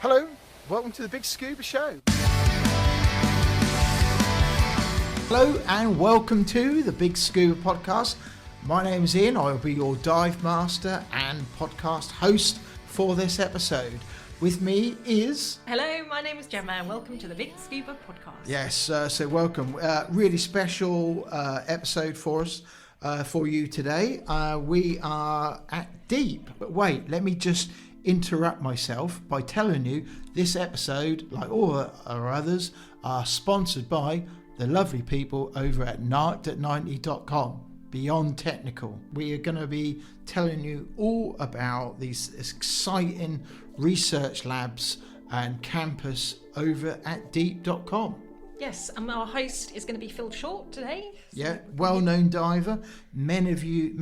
Hello, welcome to the Big Scuba Show. Hello and welcome to the Big Scuba Podcast. My name is Ian. I will be your dive master and podcast host for this episode. With me is... Hello, my name is Gemma and welcome to the Big Scuba Podcast. Yes, so welcome. Really special episode for us, for you today. We are at deep. But wait, let me just interrupt myself by telling you this episode, like all our others, are sponsored by the lovely people over at narked90.com. Beyond Technical. We are going to be telling you all about these exciting research labs and campus over at deep.com. Yes, and our host is going to be Phil Short today. Yeah, well-known diver. Many of you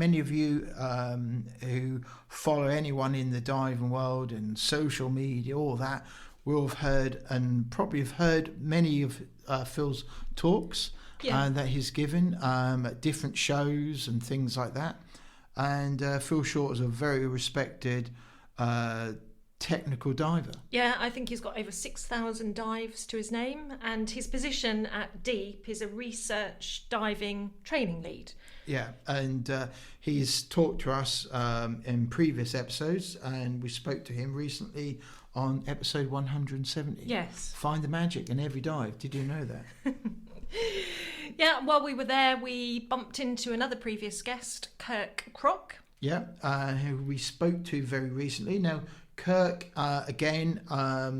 who follow anyone in the diving world and social media, all that, will have heard and probably have heard many of Phil's talks that he's given at different shows and things like that. And Phil Short is a very respected technical diver. Yeah, I think he's got over 6,000 dives to his name, and his position at Deep is a research diving training lead. Yeah, and he's talked to us in previous episodes, and we spoke to him recently on episode 170. Yes. Find the magic in every dive. Did you know that? Yeah, while we were there, we bumped into another previous guest, Kirk Crock. Yeah, who we spoke to very recently. Now, Kirk, again,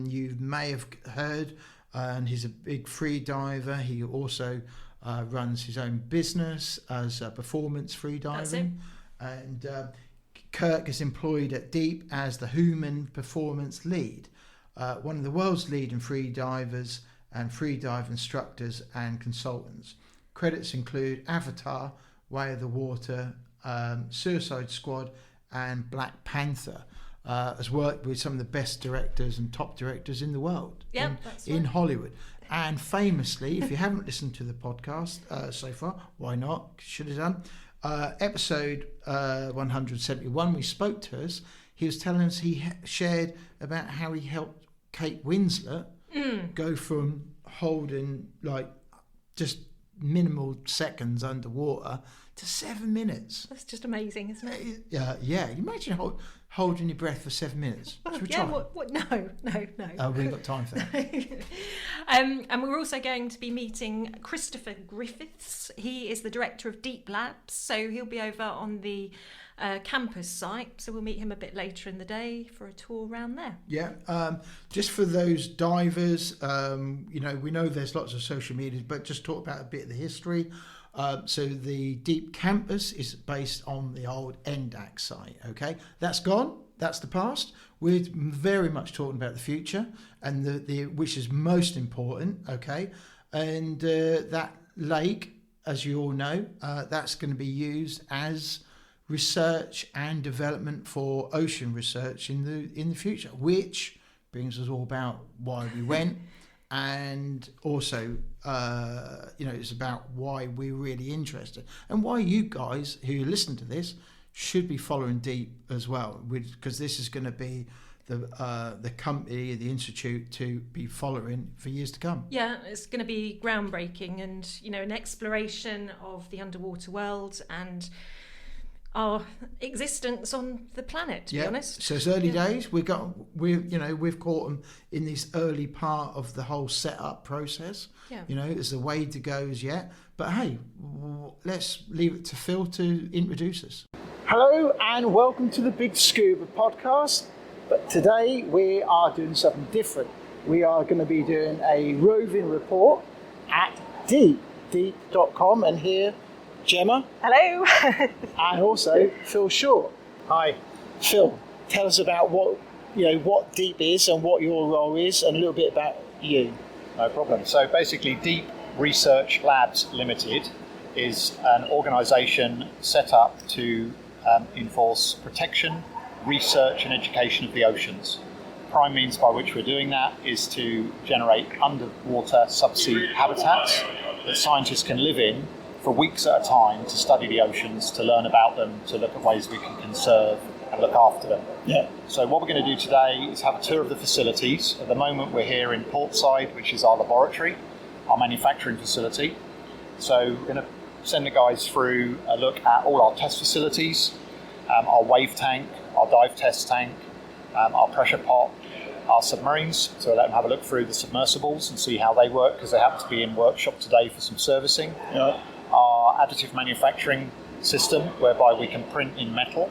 you may have heard, and he's a big free diver. He also runs his own business as a performance free diving. And Kirk is employed at Deep as the human performance lead, one of the world's leading free divers and free dive instructors and consultants. Credits include Avatar, Way of the Water, Suicide Squad and Black Panther. Has worked with some of the best directors and top directors in the world in Hollywood. And famously, if you haven't listened to the podcast so far, why not? Should have done. Episode 171, we spoke to us. He was telling us he shared about how he helped Kate Winslet go from holding like just minimal seconds underwater to 7 minutes. That's just amazing, isn't it? Yeah. Imagine holding your breath for 7 minutes. Oh, yeah, what? No. Oh, we ain't got time for that. And we're also going to be meeting Christopher Griffiths. He is the director of Deep Labs, so he'll be over on the campus site. So we'll meet him a bit later in the day for a tour around there. Yeah, just for those divers, we know there's lots of social media, but just talk about a bit of the history. So the Deep campus is based on the old NDAC site, okay? That's gone, that's the past. We're very much talking about the future, and the which is most important, okay? And that lake, as you all know, that's going to be used as research and development for ocean research in the future, which brings us all about why we went. And also, it's about why we're really interested and why you guys who listen to this should be following Deep as well, because this is going to be the company, the institute to be following for years to come. Yeah, it's going to be groundbreaking and, an exploration of the underwater world and our existence on the planet, to be honest. So it's early days. We've caught them in this early part of the whole setup process. Yeah. There's a way to go as yet. But hey, let's leave it to Phil to introduce us. Hello and welcome to the Big Scuba Podcast. But today we are doing something different. We are going to be doing a roving report at deep.com, and here Gemma. Hello. And also Phil Short. Hi. Phil, tell us about what Deep is and what your role is, and a little bit about you. No problem. So basically, Deep Research Labs Limited is an organisation set up to enforce protection, research and education of the oceans. Prime means by which we're doing that is to generate underwater subsea habitats that scientists can live in for weeks at a time to study the oceans, to learn about them, to look at ways we can conserve and look after them. Yeah. So what we're going to do today is have a tour of the facilities. At the moment we're here in Portside, which is our laboratory, our manufacturing facility. So we're going to send the guys through a look at all our test facilities, our wave tank, our dive test tank, our pressure pot, our submarines. So we'll let them have a look through the submersibles and see how they work, because they happen to be in workshop today for some servicing. Yeah. Our additive manufacturing system, whereby we can print in metal.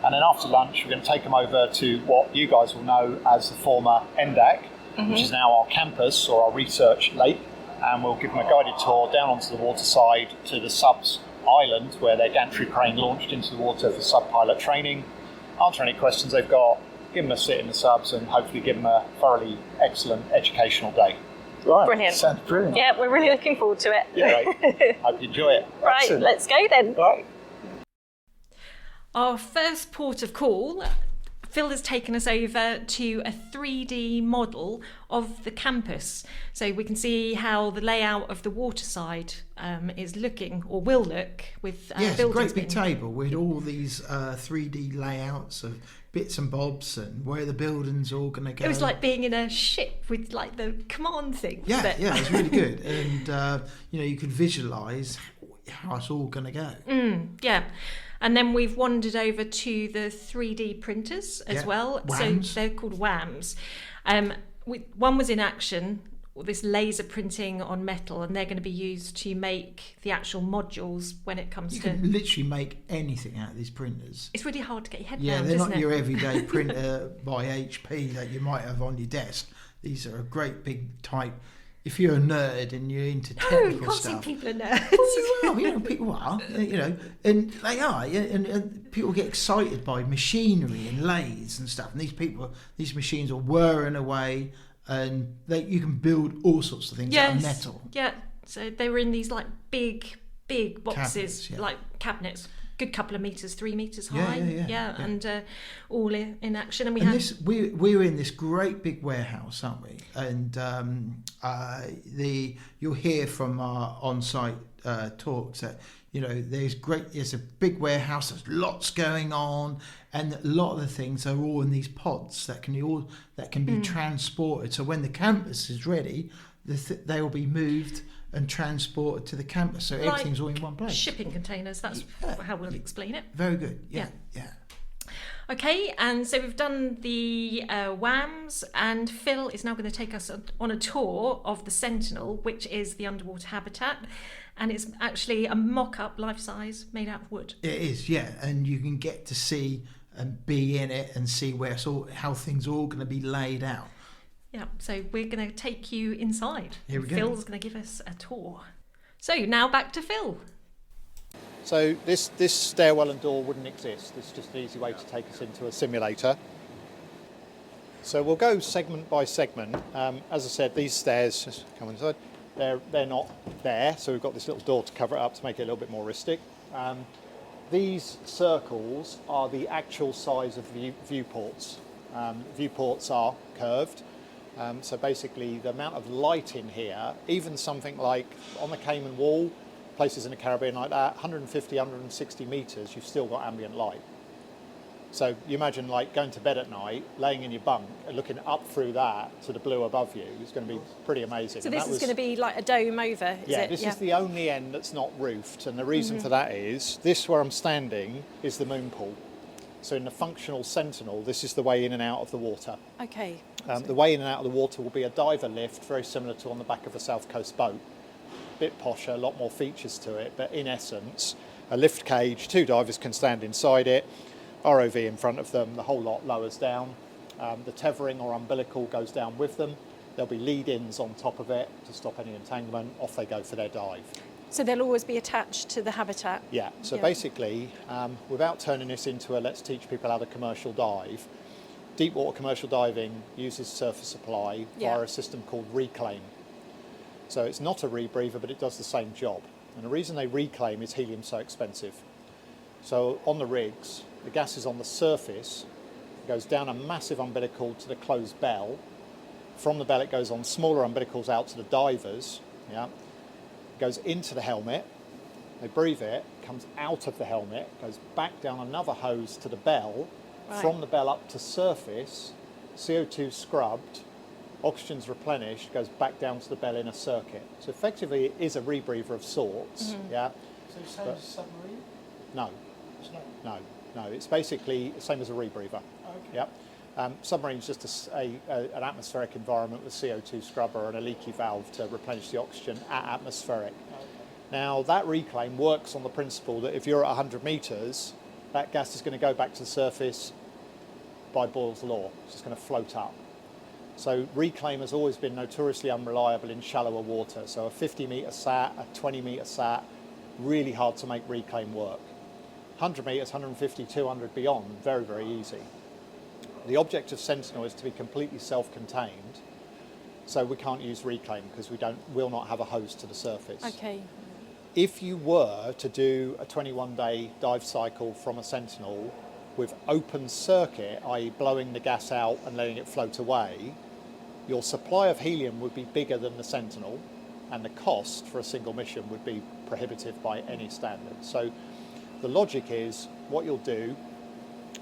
And then after lunch, we're going to take them over to what you guys will know as the former NDAC, which is now our campus or our research lake. And we'll give them a guided tour down onto the water side to the subs island, where their gantry crane launched into the water for sub-pilot training, answer any questions they've got, give them a sit in the subs, and hopefully give them a thoroughly excellent educational day. Right. Brilliant. Sounds brilliant. Yeah, we're really looking forward to it. Yeah, right. Hope you enjoy it. Right, Excellent. let's go then. Right. Our first port of call, Phil has taken us over to a 3D model of the campus. So we can see how the layout of the waterside is looking, or will look, with Yes, a buildings great big being- table with all these 3D layouts of bits and bobs and where the building's all going to go. It was like being in a ship with like the command thing. Yeah, but- yeah, it was really good. And, you could visualise how it's all going to go. Yeah. And then we've wandered over to the 3D printers as Yeah, well. WAMs. So they're called WAMs. One was in action, this laser printing on metal, and they're going to be used to make the actual modules when it comes You to... can literally make anything out of these printers. It's really hard to get your head Yeah, around, they're isn't not it? your everyday printer by HP that you might have on your desk. These are a great big type. If you're a nerd and you're into No, technical you can't stuff, say people are nerds. well, people are, and they are, yeah, and people get excited by machinery and lathes and stuff. And these machines are whirring away, and you can build all sorts of things out of metal. Yeah. So they were in these like big boxes, Cabinets, yeah. like cabinets, good couple of meters, 3 meters Yeah, high. yeah. And all in action. And We're in this great big warehouse, aren't we? And you'll hear from our on-site talks that there's a big warehouse. There's lots going on, and a lot of the things are all in these pods that can be transported. So when the campus is ready, they will be moved and transported to the campus. So everything's all in one place. Shipping containers, that's how we'll explain it. Very good. Yeah. Okay, and so we've done the WAMs, and Phil is now going to take us on a tour of the Sentinel, which is the underwater habitat, and it's actually a mock-up, life-size, made out of wood. It is, yeah, and you can get to see and be in it and see how things are all going to be laid out. Yeah, so we're going to take you inside. Here we go. Phil's going to give us a tour. So now back to Phil. So this stairwell and door wouldn't exist. This is just an easy way to take us into a simulator. So we'll go segment by segment. As I said, these stairs, just come inside, they're not there, so we've got this little door to cover it up to make it a little bit more realistic. These circles are the actual size of viewports. Viewports are curved. So basically the amount of light in here, even something like on the Cayman Wall, places in the Caribbean like that, 150, 160 metres, you've still got ambient light. So you imagine like going to bed at night, laying in your bunk and looking up through that to the blue above you is going to be pretty amazing. So this is going to be like a dome over, is it? This is the only end that's not roofed, and the reason for that is this where I'm standing is the moon pool. So in the functional Sentinel, this is the way in and out of the water. Okay. The way in and out of the water will be a diver lift, very similar to on the back of a South Coast boat. Bit posher, a lot more features to it, but in essence, a lift cage, 2 divers can stand inside it, ROV in front of them, the whole lot lowers down. The tethering or umbilical goes down with them. There'll be lead-ins on top of it to stop any entanglement. Off they go for their dive. So they'll always be attached to the habitat? Yeah, so basically, without turning this into a let's teach people how to commercial dive, deep water commercial diving uses surface supply via a system called Reclaim. So it's not a rebreather, but it does the same job. And the reason they reclaim is helium's so expensive. So on the rigs, the gas is on the surface, it goes down a massive umbilical to the closed bell. From the bell, it goes on smaller umbilicals out to the divers. Yeah, it goes into the helmet. They breathe it, comes out of the helmet, goes back down another hose to the bell, From the bell up to surface, CO2 scrubbed, oxygen's replenished, goes back down to the bell in a circuit. So effectively it is a rebreather of sorts. Yeah. So same as submarine? No. It's not. No. It's basically the same as a rebreather. Okay. Yep. Submarine's just an atmospheric environment with CO2 scrubber and a leaky valve to replenish the oxygen at atmospheric. Okay. Now that reclaim works on the principle that if you're at 100 metres, that gas is going to go back to the surface by Boyle's law. It's just going to float up. So reclaim has always been notoriously unreliable in shallower water. So a 50 metre sat, a 20 metre sat, really hard to make reclaim work. 100 metres, 150, 200 beyond, very, very easy. The object of Sentinel is to be completely self-contained, so we can't use reclaim because will not have a hose to the surface. Okay. If you were to do a 21-day dive cycle from a Sentinel with open circuit, i.e. blowing the gas out and letting it float away, your supply of helium would be bigger than the Sentinel, and the cost for a single mission would be prohibitive by any standard. So the logic is, what you'll do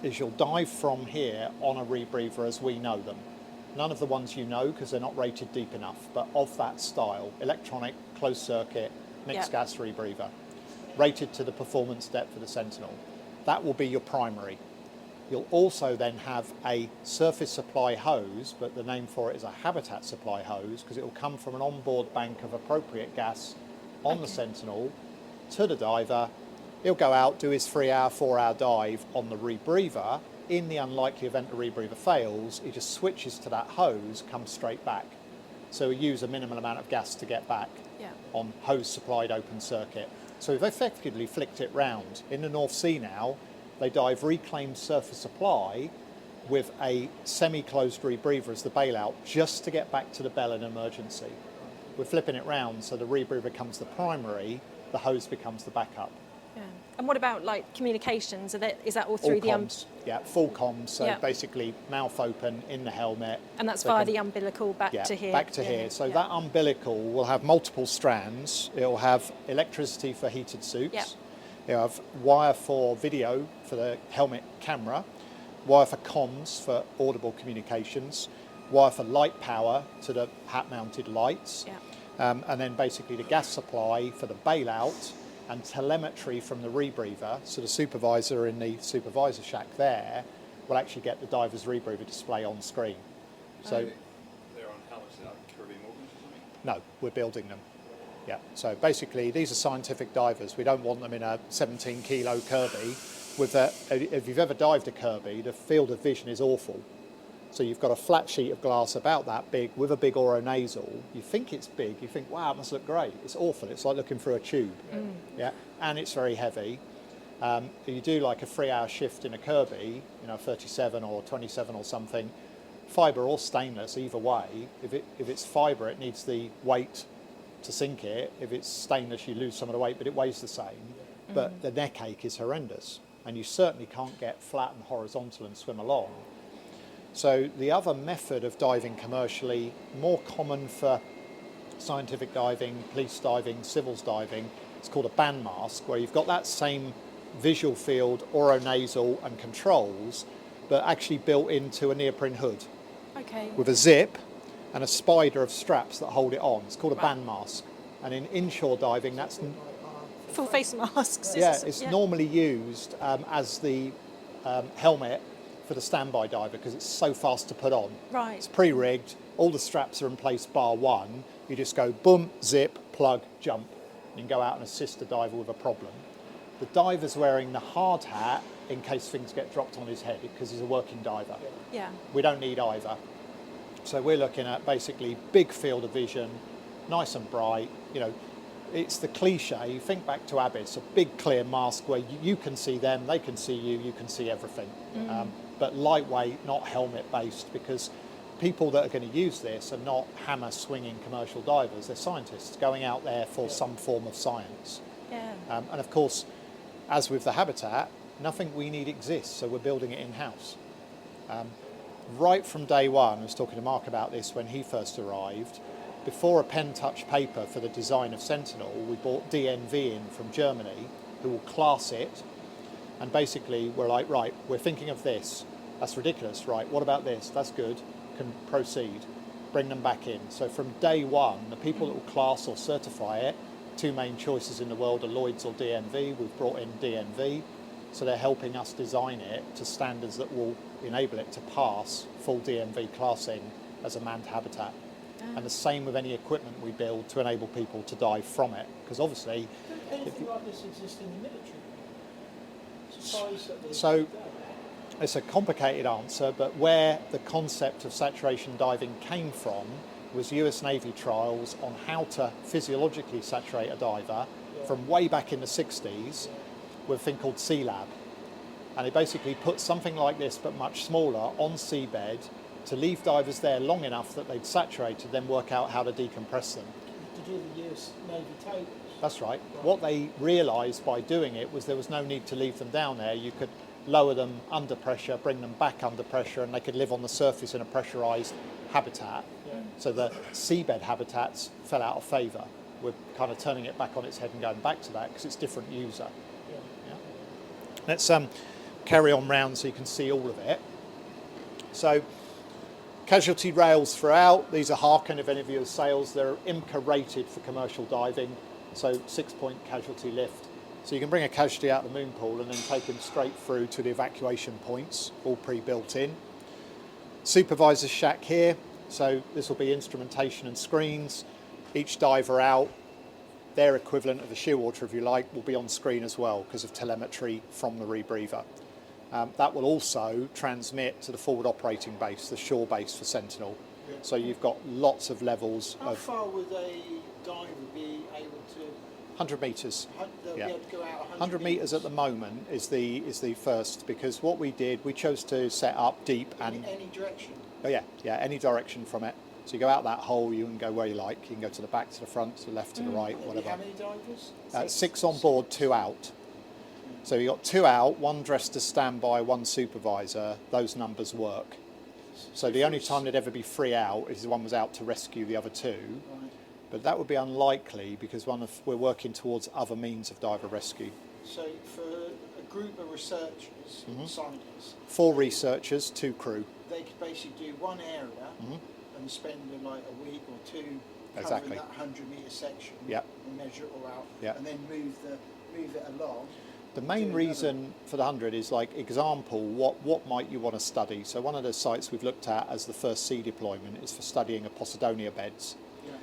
is you'll dive from here on a rebreather as we know them. None of the ones you know because they're not rated deep enough, but of that style, electronic, closed circuit, mixed gas rebreather, rated to the performance depth of the Sentinel. That will be your primary. You'll also then have a surface supply hose, but the name for it is a habitat supply hose because it will come from an onboard bank of appropriate gas on the Sentinel to the diver. He'll go out, do his 3-hour, 4-hour dive on the rebreather. In the unlikely event the rebreather fails, he just switches to that hose, comes straight back. So we use a minimal amount of gas to get back on hose supplied open circuit. So we've effectively flicked it round. In the North Sea now, they dive reclaimed surface supply with a semi-closed rebreather as the bailout just to get back to the bell in emergency. We're flipping it round so the rebreather becomes the primary, the hose becomes the backup. Yeah. And what about like communications? Is that all All through the comms, full comms. So basically, mouth open in the helmet. And that's via the umbilical back to here. Back to here. So that umbilical will have multiple strands. It will have electricity for heated suits. Yeah. It'll have wire for video for the helmet camera, wire for comms for audible communications, wire for light power to the hat-mounted lights, and then basically the gas supply for the bailout and telemetry from the rebreather. So the supervisor in the supervisor shack there will actually get the diver's rebreather display on screen. So they're on helmets, like Caribbean Morgans or something? no, we're building them. Yeah. So basically, these are scientific divers. We don't want them in a 17-kilo Kirby. If you've ever dived a Kirby, the field of vision is awful. So you've got a flat sheet of glass about that big with a big oronasal. You think it's big. You think, wow, it must look great. It's awful. It's like looking through a tube. Yeah. And it's very heavy. You do like a 3-hour shift in a Kirby, 37 or 27 or something, fibre or stainless, either way. If it's fibre, it needs the weight to sink it. If it's stainless, you lose some of the weight, but it weighs the same. But the neck ache is horrendous. And you certainly can't get flat and horizontal and swim along. So the other method of diving commercially, more common for scientific diving, police diving, civils diving, it's called a band mask, where you've got that same visual field, oronasal and controls, but actually built into a neoprene hood with a zip and a spider of straps that hold it on. It's called a band mask. And in inshore diving, that's full face masks. It's normally used as the helmet for the standby diver because it's so fast to put on. Right. It's pre-rigged, all the straps are in place bar one. You just go boom, zip, plug, jump. You can go out and assist the diver with a problem. The diver's wearing the hard hat in case things get dropped on his head because he's a working diver. Yeah. We don't need either. So we're looking at basically big field of vision, nice and bright. It's the cliche. You think back to Abyss, a big clear mask where you can see them, they can see you, you can see everything. But lightweight, not helmet based, because people that are going to use this are not hammer swinging commercial divers. They're scientists going out there for some form of science. Yeah. And of course, as with the habitat, nothing we need exists, so we're building it in-house. Right from day one, I was talking to Mark about this when he first arrived. Before a pen touch paper for the design of Sentinel, we bought DNV in from Germany, who will class it. And basically, we're like, right, we're thinking of this. That's ridiculous, right? What about this? That's good. Can proceed. Bring them back in. So from day one, the people that will class or certify it, two main choices in the world are Lloyd's or DNV. We've brought in DNV. So they're helping us design it to standards that will enable it to pass full DNV classing as a manned habitat. And the same with any equipment we build to enable people to dive from it. Because obviously... Don't anything like this exist in the military? Suppose that they So don't. it's a complicated answer, but where the concept of saturation diving came from was US Navy trials on how to physiologically saturate a diver from way back in the 60s with a thing called Sea-Lab. And they basically put something like this, but much smaller, on seabed to leave divers there long enough that they'd saturated, then work out how to decompress them. To do the US Navy tables. That's right. What they realised by doing it was there was no need to leave them down there. You could lower them under pressure, bring them back under pressure, and they could live on the surface in a pressurised habitat. Yeah. So the seabed habitats fell out of favour. We're kind of turning it back on its head and going back to that because it's different user. Yeah. Let's carry on round so you can see all of it. So casualty rails throughout. These are Harken, if any of you have sails. They're IMCA rated for commercial diving, so 6-point casualty lift. So you can bring a casualty out of the moon pool and then take him straight through to the evacuation points, all pre-built in. Supervisor's shack here. So this will be instrumentation and screens. Each diver out, their equivalent of a shearwater, if you like, will be on screen as well because of telemetry from the rebreather. That will also transmit to the forward operating base, the shore base for Sentinel. Yeah. So you've got lots of levels How of far would a diver be able to? 100 metres. They'll Yeah. be able to go out 100 metres at the moment is the first, because what we did, we chose to set up deep in and any direction. any direction from it. So you go out that hole, you can go where you like. You can go to the back, to the front, to the left, to the right, Maybe whatever. how many divers? 6 on board, 2 out. So you've got 2 out, 1 dressed as standby, 1 supervisor. Those numbers work. So the only time there'd ever be 3 out is one was out to rescue the other 2. Right. But that would be unlikely because we're working towards other means of diver rescue. So for a group of researchers, scientists, 4 researchers, 2 crew. they could basically do one area and spend like a week or 2 covering Exactly. that 100-metre section Yep. and measure it all out, Yep. and then move it along. The main Do reason for the 100 is like example, what might you want to study? So one of the sites we've looked at as the first sea deployment is for studying a Posidonia beds. Yeah.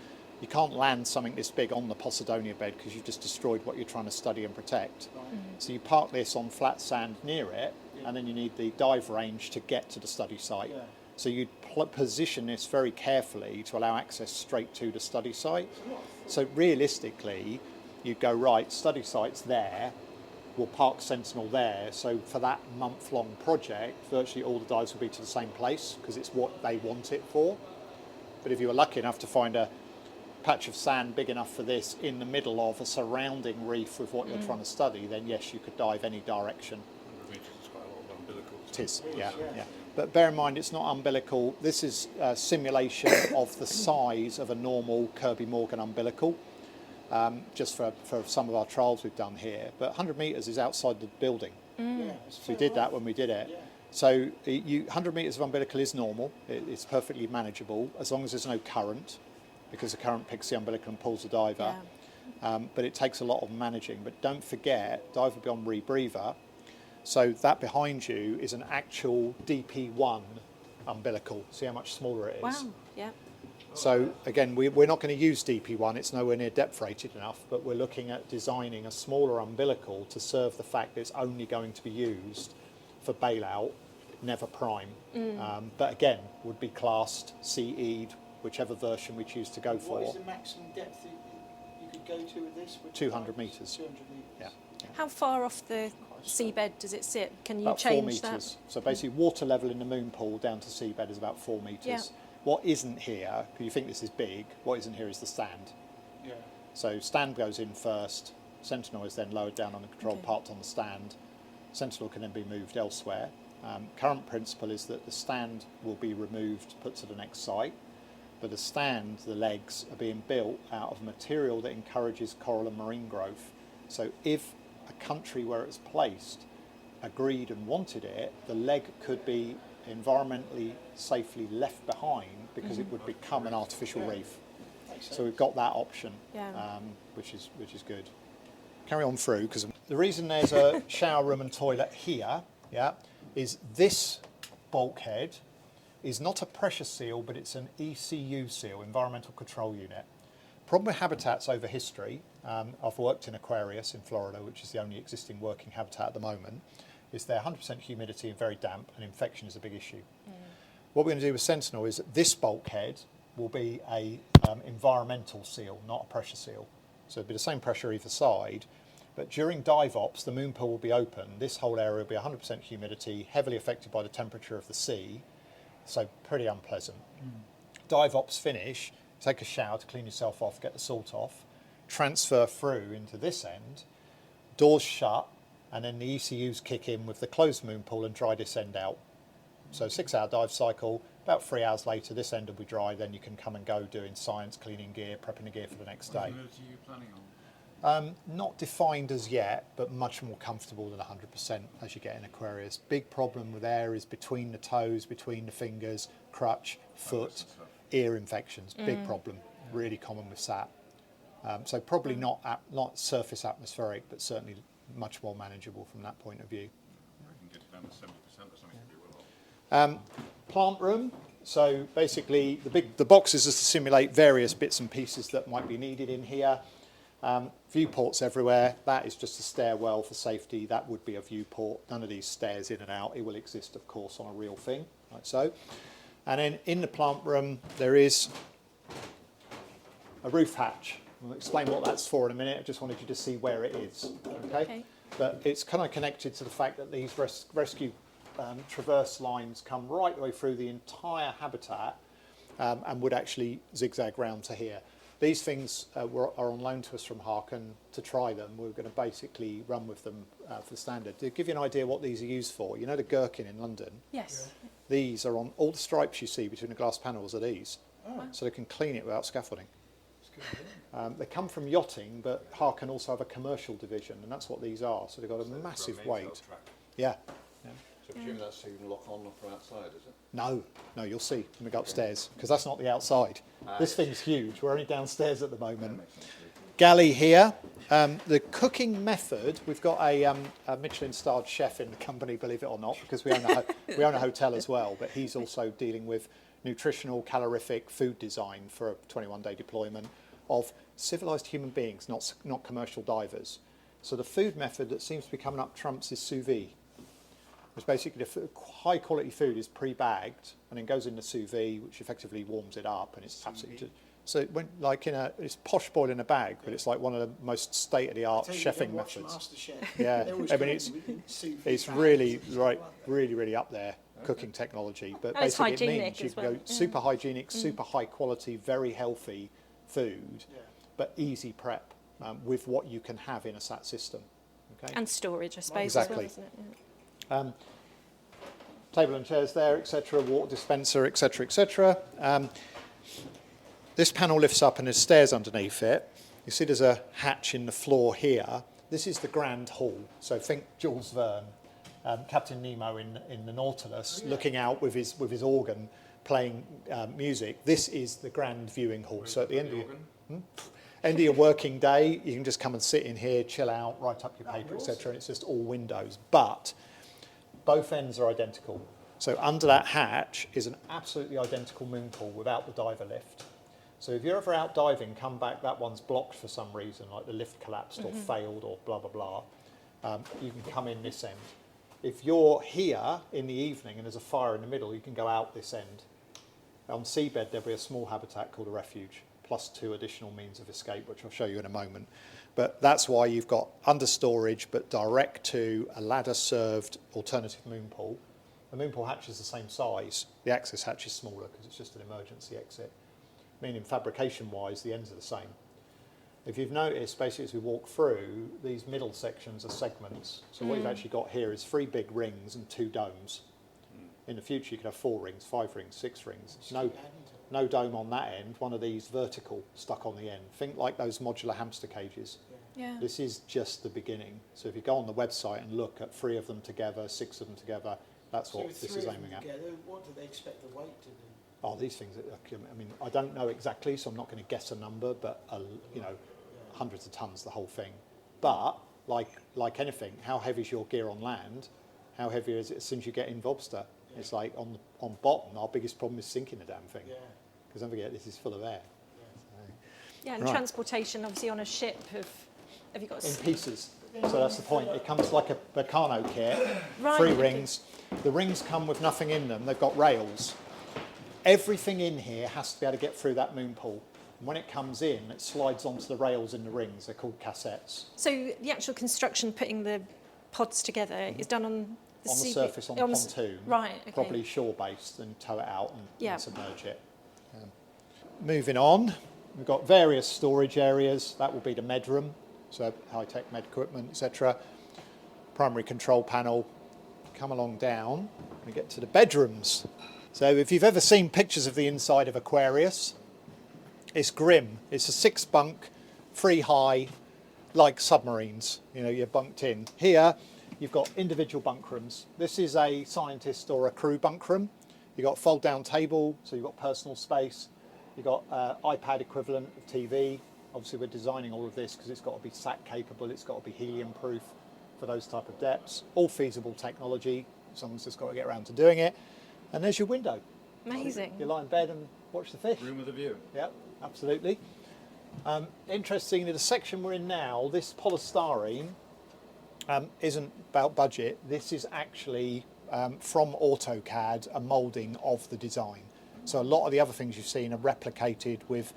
You can't land something this big on the Posidonia bed because you've just destroyed what you're trying to study and protect. Right. So you park this on flat sand near it, Yeah. and then you need the dive range to get to the study site. Yeah. So you'd position this very carefully to allow access straight to the study site. So realistically, you'd go, right, study site's there, we'll park Sentinel there. So for that month-long project, virtually all the dives will be to the same place because it's what they want it for. But if you were lucky enough to find a patch of sand big enough for this in the middle of a surrounding reef with what you're trying to study, then yes, you could dive any direction. 100 metres is quite a lot of umbilicals. It is, Yeah. yeah. But bear in mind, it's not umbilical. This is a simulation of the size of a normal Kirby Morgan umbilical, just for some of our trials we've done here. But 100 metres is outside the building. Yeah, So we did that when we did it. Yeah. So 100 metres of umbilical is normal. It's perfectly manageable as long as there's no current, because the current picks the umbilical and pulls the diver. But it takes a lot of managing. But don't forget, dive will be on rebreather. So that behind you is an actual DP1 umbilical. See how much smaller it is? Wow. Yeah. So again, we're not going to use DP1, it's nowhere near depth rated enough, but we're looking at designing a smaller umbilical to serve the fact that it's only going to be used for bailout, never prime. But again, would be classed CE'd, whichever version we choose to go What for. is the maximum depth that you could go to with this? 200 metres. 200 metres. Yeah. How far off the seabed does it sit? Can you About 4 change that? metres. So basically water level in the moon pool down to seabed is about 4 metres. Yeah. What isn't here, because you think this is big, what isn't here is the stand. Yeah. So stand goes in first, Sentinel is then lowered down on the control Okay. parked on the stand. Sentinel can then be moved elsewhere. Current principle is that the stand will be removed, put to the next site, but the stand, the legs, are being built out of material that encourages coral and marine growth. So if a country where it's placed agreed and wanted it, the leg could be environmentally safely left behind because it would become an artificial reef. So we've got that option, which is good. Carry on through, because the reason there's a shower room and toilet here, is this bulkhead is not a pressure seal, but it's an ECU seal, Environmental Control Unit. Problem with habitats over history, I've worked in Aquarius in Florida, which is the only existing working habitat at the moment, is they're 100% humidity and very damp, and infection is a big issue. What we're going to do with Sentinel is that this bulkhead will be a environmental seal, not a pressure seal. So it'll be the same pressure either side, but during dive ops, the moon pool will be open. This whole area will be 100% humidity, heavily affected by the temperature of the sea, so pretty unpleasant. Dive ops finish, take a shower to clean yourself off, get the salt off, transfer through into this end, doors shut, and then the ECUs kick in with the closed moon pool and dry this end out. So 6-hour dive cycle, about 3 hours later, this end will be dry, then you can come and go doing science, cleaning gear, prepping the gear for the next day. What humidity are you planning on? Not defined as yet, but much more comfortable than 100% as you get in Aquarius. Big problem with air is between the toes, between the fingers, crutch, foot, ear infections. Big problem, really common with SAT. So probably not surface atmospheric, but certainly much more manageable from that point of view. I can get it down to 70% or something to be well. Plant room. So basically, the boxes are to simulate various bits and pieces that might be needed in here. Viewports everywhere. That is just a stairwell for safety. That would be a viewport. None of these stairs in and out. It will exist, of course, on a real thing, like so. And then in the plant room, there is a roof hatch. I'll explain what that's for in a minute. I just wanted you to see where it is. Okay? But it's kind of connected to the fact that these rescue traverse lines come right the way through the entire habitat and would actually zigzag round to here. These things are on loan to us from Harken to try them. We're going to basically run with them for standard. To give you an idea what these are used for, you know the gherkin in London? Yes. These are on all the stripes you see between the glass panels are these. So they can clean it without scaffolding. They come from yachting, but Harken also have a commercial division, and that's what these are. So they've got a massive weight. Yeah. So I presume that's so you can lock on from outside, is it? No, you'll see when we go upstairs, because that's not the outside. This thing's huge. We're only downstairs at the moment. Galley here. The cooking method, we've got a Michelin-starred chef in the company, believe it or not, because we own a hotel as well, but he's also dealing with nutritional, calorific food design for a 21-day deployment of civilised human beings, not commercial divers. So the food method that seems to be coming up trumps is sous vide. It's basically the high quality food is pre-bagged and then goes in the sous vide, which effectively warms it up, and it's absolutely so it went like it's posh boiled in a bag, but it's like one of the most state of the art chefing methods. Yeah, I mean it's really really up there cooking technology, but basically it means you can go super hygienic, super high quality, very healthy food, but easy prep with what you can have in a SAT system. Okay, And storage, I suppose, exactly. as well, isn't it? Yeah. Table and chairs there, etc., water dispenser, etc., etc. This panel lifts up and there's stairs underneath it. You see there's a hatch in the floor here. This is the grand hall. So think Jules Verne, Captain Nemo in the Nautilus, looking out with his organ, playing music. This is the grand viewing hall. So at the end of your working day, you can just come and sit in here, chill out, write up your paper, etc., and it's just all windows. But both ends are identical. So under that hatch is an absolutely identical moon pool without the diver lift. So if you're ever out diving, come back, that one's blocked for some reason, like the lift collapsed or failed or blah, blah, blah, you can come in this end. If you're here in the evening and there's a fire in the middle, you can go out this end. On seabed, there'll be a small habitat called a refuge, plus 2 additional means of escape, which I'll show you in a moment. But that's why you've got under storage, but direct to a ladder-served alternative moon pool. The moon pool hatch is the same size. The access hatch is smaller because it's just an emergency exit. Meaning fabrication-wise, the ends are the same. If you've noticed, basically as we walk through, these middle sections are segments. So what you've actually got here is 3 big rings and 2 domes. In the future, you could have 4 rings, 5 rings, 6 rings. No dome on that end, one of these vertical stuck on the end. Think like those modular hamster cages. Yeah. This is just the beginning. So if you go on the website and look at 3 of them together, 6 of them together, That's what this is aiming at. Together, what do they expect the weight to be? Oh, these things, I mean, I don't know exactly, so I'm not going to guess a number, but, you know, hundreds of tons, the whole thing. But, like anything, how heavy is your gear on land? How heavy is it as soon as you get in Vobster? Yeah. It's like on bottom, our biggest problem is sinking the damn thing. Because don't forget, this is full of air. Yeah, and transportation, obviously, on a ship have you got... In pieces. So that's the point. It comes like a Meccano kit, Right. 3 rings. The rings come with nothing in them. They've got rails. Everything in here has to be able to get through that moon pool. And when it comes in, it slides onto the rails in the rings. They're called cassettes. So the actual construction, putting the pods together, is done on the surface, on the pontoon. Right, okay. Probably shore-based, and tow it out and, Yeah. submerge it. Moving on, we've got various storage areas. That will be the med room, so high-tech med equipment, etc. Primary control panel. Come along down and get to the bedrooms. So if you've ever seen pictures of the inside of Aquarius, it's grim. It's a 6-bunk, 3 high, like submarines. You know, you're bunked in. Here, you've got individual bunk rooms. This is a scientist or a crew bunk room. You've got a fold-down table, so you've got personal space. You've got iPad equivalent of TV. Obviously, we're designing all of this because it's got to be SAC capable. It's got to be helium-proof for those type of depths. All feasible technology. Someone's just got to get around to doing it. And there's your window. Amazing. You lie in bed and watch the fish. Room with a view. Yep, absolutely. Interestingly, the section we're in now, this polystyrene isn't about budget. This is actually from AutoCAD, a moulding of the design. So a lot of the other things you've seen are replicated with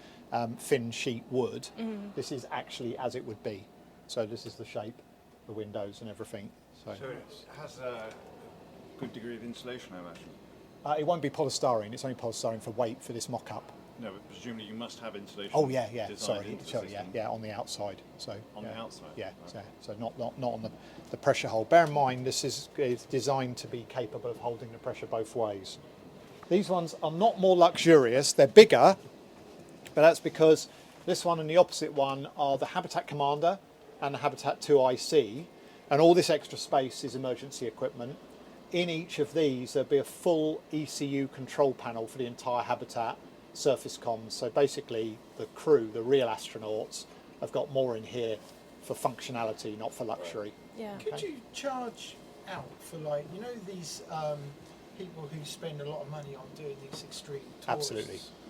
thin sheet wood. This is actually as it would be. So this is the shape, the windows and everything. So it has a good degree of insulation, I imagine. it won't be polystyrene. It's only polystyrene for weight for this mock-up. No, but presumably you must have insulation. Oh yeah, designed sorry, into the sorry, system. yeah, on the outside. So On the outside? yeah, Right. so not on the pressure hole. Bear in mind, this is designed to be capable of holding the pressure both ways. These ones are not more luxurious. They're bigger, but that's because this one and the opposite one are the Habitat Commander and the Habitat 2 IC, and all this extra space is emergency equipment. In each of these, there'll be a full ECU control panel for the entire Habitat, surface comms. So basically, the crew, the real astronauts, have got more in here for functionality, not for luxury. Yeah. Could you charge out for, like, you know, these people who spend a lot of money on doing these extreme tours?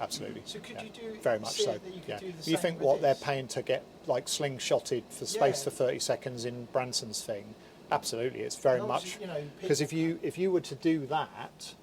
Absolutely. So could you do very much so? that you could Yeah. do the You same think with what they're this? paying to get like slingshotted for space Yeah. for 30 seconds in Branson's thing? Absolutely, it's very And much obviously, you know, because if you were to do that,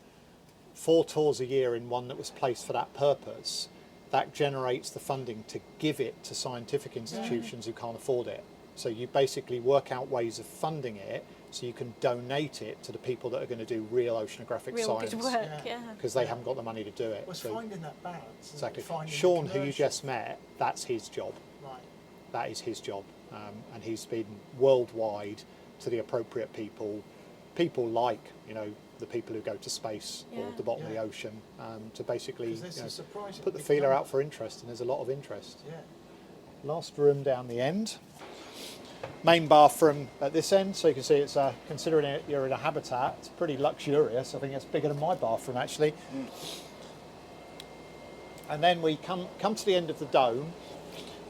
4 tours a year in one that was placed for that purpose, that generates the funding to give it to scientific institutions who can't afford it. So you basically work out ways of funding it so you can donate it to the people that are going to do real oceanographic Real science, good work, yeah. because they haven't got the money to do it. Well, it's So finding that balance. exactly. Finding the Sean, who you commercial. just met, that's his job. Right. That is his job, and he's been worldwide to the appropriate people like, you know, the people who go to space or Yeah. the bottom of the Yeah. ocean, to basically 'Cause there's you know, a surprising put the big feeler number. out for interest, and there's a lot of interest. Yeah. Last room down the end. Main bathroom at this end, so you can see it's considering you're in a Habitat, it's pretty luxurious. I think it's bigger than my bathroom actually. And then we come to the end of the dome.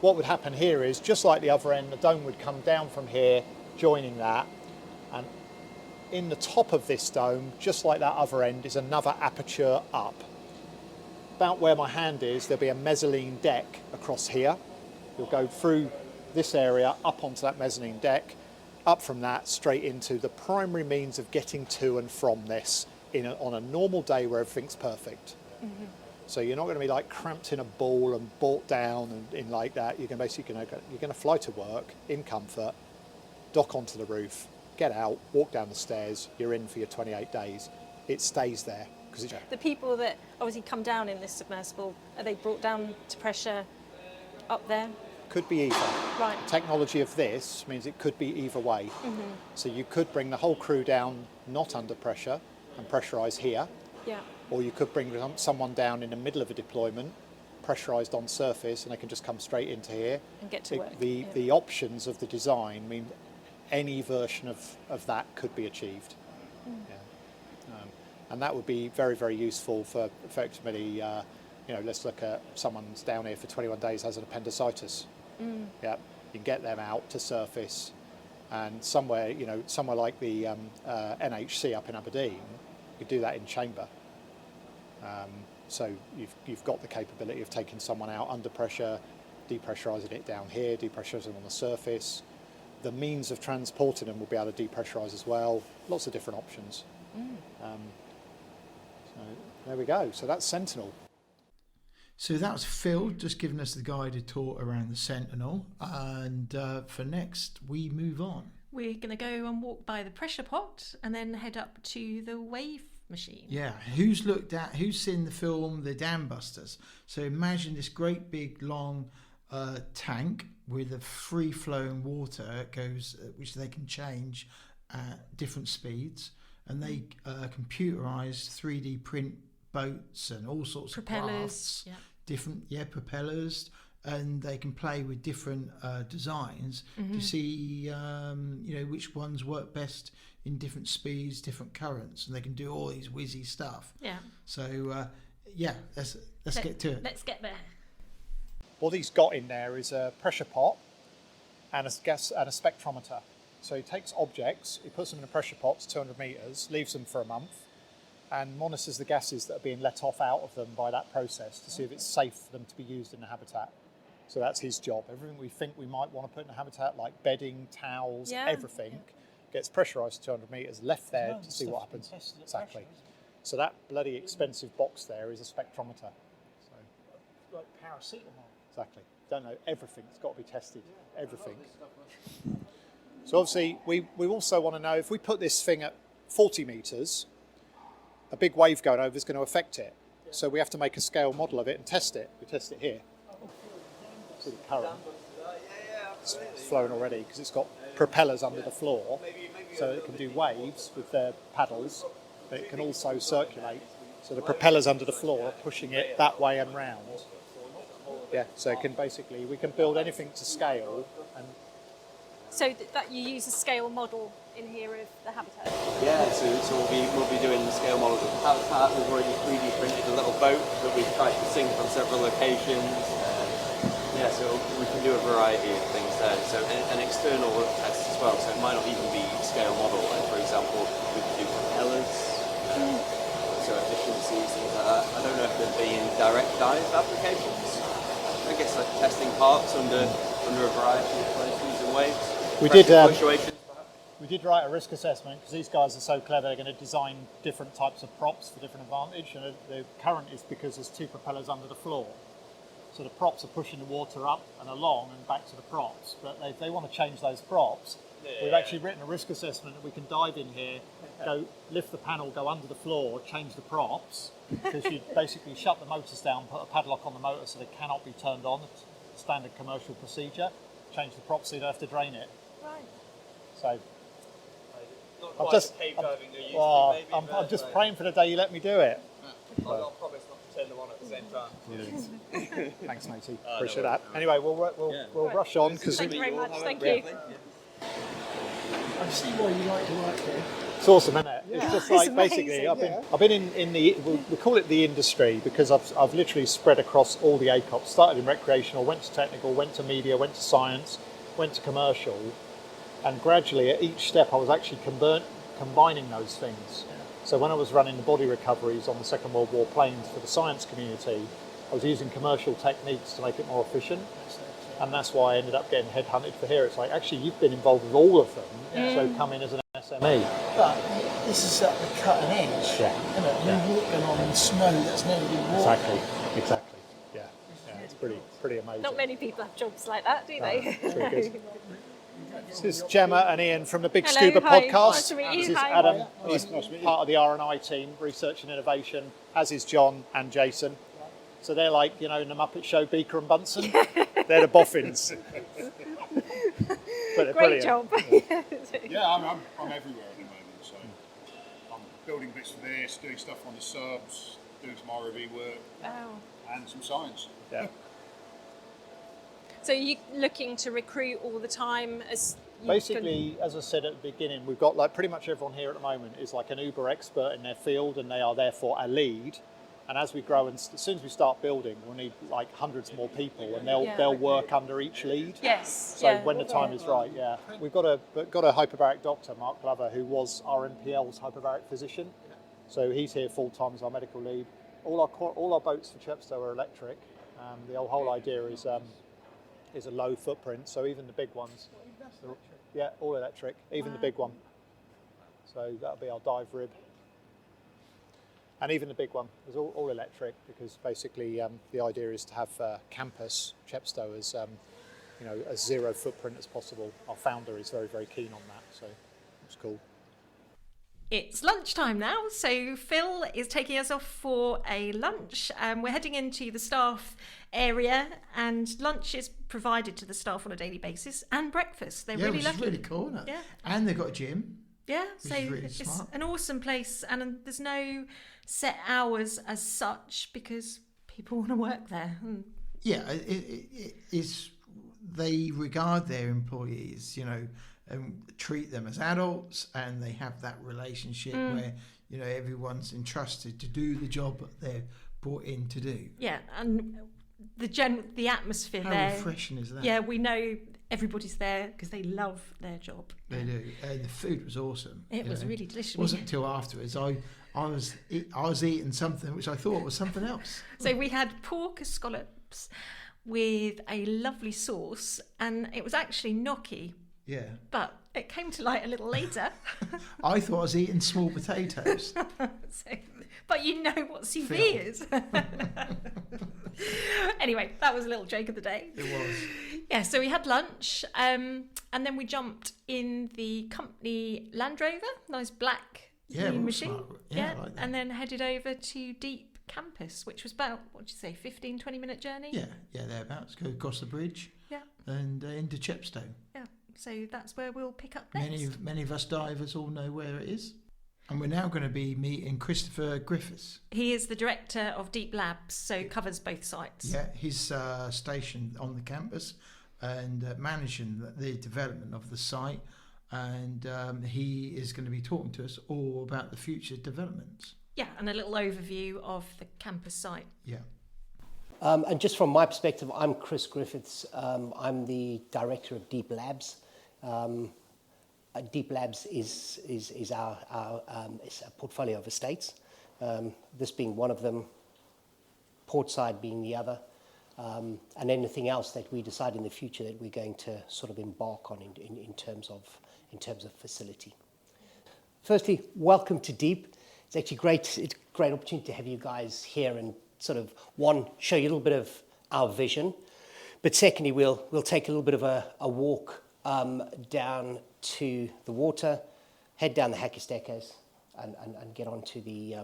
What would happen here is, just like the other end, the dome would come down from here, joining that, and in the top of this dome, just like that other end, is another aperture up. About where my hand is, there'll be a mezzanine deck across here. You'll go through this area, up onto that mezzanine deck, up from that straight into the primary means of getting to and from this on a normal day where everything's perfect. So you're not going to be like cramped in a ball and brought down and in like that. You're going to basically you're going to fly to work in comfort, dock onto the roof, get out, walk down the stairs. You're in for your 28 days. It stays there because it's The people that obviously come down in this submersible, are they brought down to pressure up there? could be either. Right. Technology of this means it could be either way. So you could bring the whole crew down not under pressure and pressurise here, Yeah. or you could bring someone down in the middle of a deployment, pressurised on surface, and they can just come straight into here. And get to work. The options of the design mean any version of that could be achieved. Yeah. And that would be very, very useful for effectively, let's look at someone's down here for 21 days has an appendicitis. Yeah, you can get them out to surface, and somewhere like the NHC up in Aberdeen, you could do that in chamber. So you've got the capability of taking someone out under pressure, depressurising it down here, depressurising them on the surface. The means of transporting them will be able to depressurise as well. Lots of different options. So there we go. So that's Sentinel. So that was Phil just giving us the guided tour around the Sentinel. And for next, we move on. We're going to go and walk by the pressure pot and then head up to the wave machine. Yeah, who's seen the film The Dam Busters? So imagine this great big long tank with a free-flowing water which they can change at different speeds, and they computerized 3D print boats and all sorts of crafts, different propellers, and they can play with different designs to see which ones work best in different speeds, different currents, and they can do all these whizzy stuff. Yeah. So let's get to it. Let's get there. What he's got in there is a pressure pot and a spectrometer. So he takes objects, he puts them in a pressure pot to 200 metres, leaves them for a month, and monitors the gases that are being let off out of them by that process to see if it's safe for them to be used in the habitat. So that's his job. Everything we think we might want to put in a habitat, like bedding, towels, everything, gets pressurised to 200 metres, left there to see what happens. Exactly. So that bloody expensive box there is a spectrometer. So, like paracetamol. Exactly. Don't know, everything's got to be tested. Everything. So obviously, we also want to know if we put this thing at 40 metres, a big wave going over is going to affect it. So we have to make a scale model of it and test it. We test it here. See the current. It's flowing already because it's got propellers under the floor, so it can do waves with their paddles, but it can also circulate. So the propellers under the floor are pushing it that way and round. Yeah, so it can we can build anything to scale. And So that you use a scale model in here of the habitat? Yeah, so we'll be doing the scale models of the habitat. We've already 3D printed a little boat that we've tried to sink from several locations. So we can do a variety of things there. So an external test as well, so it might not even be scale model. Like for example, we could do propellers, so efficiencies, things like that. I don't know if there'd be any direct dive applications. I guess like testing parts under a variety of places and waves. We did write a risk assessment because these guys are so clever. They're going to design different types of props for different advantage, and the current is because there's two propellers under the floor. So the props are pushing the water up and along and back to the props. But if they want to change those props, we've actually written a risk assessment that we can dive in here, go lift the panel, go under the floor, change the props, because you basically shut the motors down, put a padlock on the motor so they cannot be turned on. It's standard commercial procedure. Change the props so you don't have to drain it. Right. So Not quite the cave diving you're used to, maybe. I'm just praying for the day you let me do it. I'll promise not to turn them on at the same time. Thanks, matey. Appreciate that. Anyway, we'll rush on because Thank you very much. Thank you. I see why you like to work here. it's awesome, isn't it? It's just like It's basically amazing. I've been in the we call it the industry because I've literally spread across all the ACOPs. Started in recreational, went to technical, went to media, went to science, went to commercial, and gradually at each step I was actually combining those things. So when I was running the body recoveries on the Second World War planes for the science community, I was using commercial techniques to make it more efficient. And that's why I ended up getting headhunted for here. It's like, actually, you've been involved with all of them, so come in as an SME. But this is at the cutting edge. Isn't it? You're walking on snow that's never been walked. Exactly. Yeah, it's pretty amazing. Not many people have jobs like that, do they? It's really good. This is Gemma and Ian from the Big Hello, Scuba hi. podcast. Nice to meet you. This is Hi. Adam. He's part of the R&I team, Research and Innovation, as is John and Jason. So they're like, in the Muppet Show, Beaker and Bunsen. They're the boffins. But they're Great brilliant. job. Yeah, I'm everywhere at the moment, so I'm building bits for this, doing stuff on the subs, doing some ROV work, and some science. Yeah. So are you looking to recruit all the time as Basically, as I said at the beginning, we've got like pretty much everyone here at the moment is like an uber expert in their field, and they are therefore a lead. And as we grow, and as soon as we start building, we'll need like hundreds more people, and they'll work under each lead. Yes. So when the time is right, we've got a hyperbaric doctor, Mark Glover, who was RMPL's hyperbaric physician. So he's here full time as our medical lead. All our boats for Chepstow are electric. The whole idea is a low footprint, so even the big ones. Yeah, all electric, even the big one. So that'll be our dive rib. And even the big one is all electric, because basically the idea is to have campus Chepstow as as zero footprint as possible. Our founder is very, very keen on that, so it's cool. It's lunchtime now, so Phil is taking us off for a lunch. We're heading into the staff area, and lunch is provided to the staff on a daily basis, and breakfast. They're really lucky. Which is really cool, isn't it? Yeah. And they've got a gym. Yeah, Which so is really it's smart. an awesome place, and there's no set hours as such because people want to work there. Yeah, it is. They regard their employees, and treat them as adults, and they have that relationship where everyone's entrusted to do the job that they're brought in to do. Yeah, and the atmosphere How there. refreshing is that? Yeah, we know everybody's there because they love their job. They do. And the food was awesome. It was really delicious. It wasn't until afterwards I was eating something which I thought was something else. So we had pork scallops with a lovely sauce, and it was actually gnocchi. Yeah. But it came to light a little later. I thought I was eating small potatoes. But you know what CV is. Anyway, that was a little joke of the day. It was. Yeah, so we had lunch, and then we jumped in the company Land Rover, nice black machine. Smart. Yeah, I like that. And then headed over to Deep Campus, which was about, 15-20 minute journey? Yeah, thereabouts. Go across the bridge. Yeah. And into Chepstow. Yeah, so that's where we'll pick up next. Many of us divers all know where it is. And we're now going to be meeting Christopher Griffiths. He is the director of Deep Labs, so covers both sites. Yeah, he's stationed on the campus and managing the development of the site. And he is going to be talking to us all about the future developments. Yeah, and a little overview of the campus site. Yeah. And just from my perspective, I'm Chris Griffiths. I'm the director of Deep Labs. Deep Labs is our it's a portfolio of estates, this being one of them, Portside being the other, and anything else that we decide in the future that we're going to sort of embark on in terms of facility. Firstly, welcome to Deep. It's actually great. It's a great opportunity to have you guys here and sort of show you a little bit of our vision, but secondly, we'll take a little bit of a walk down to the water, head down the Hackesteckers, and get onto the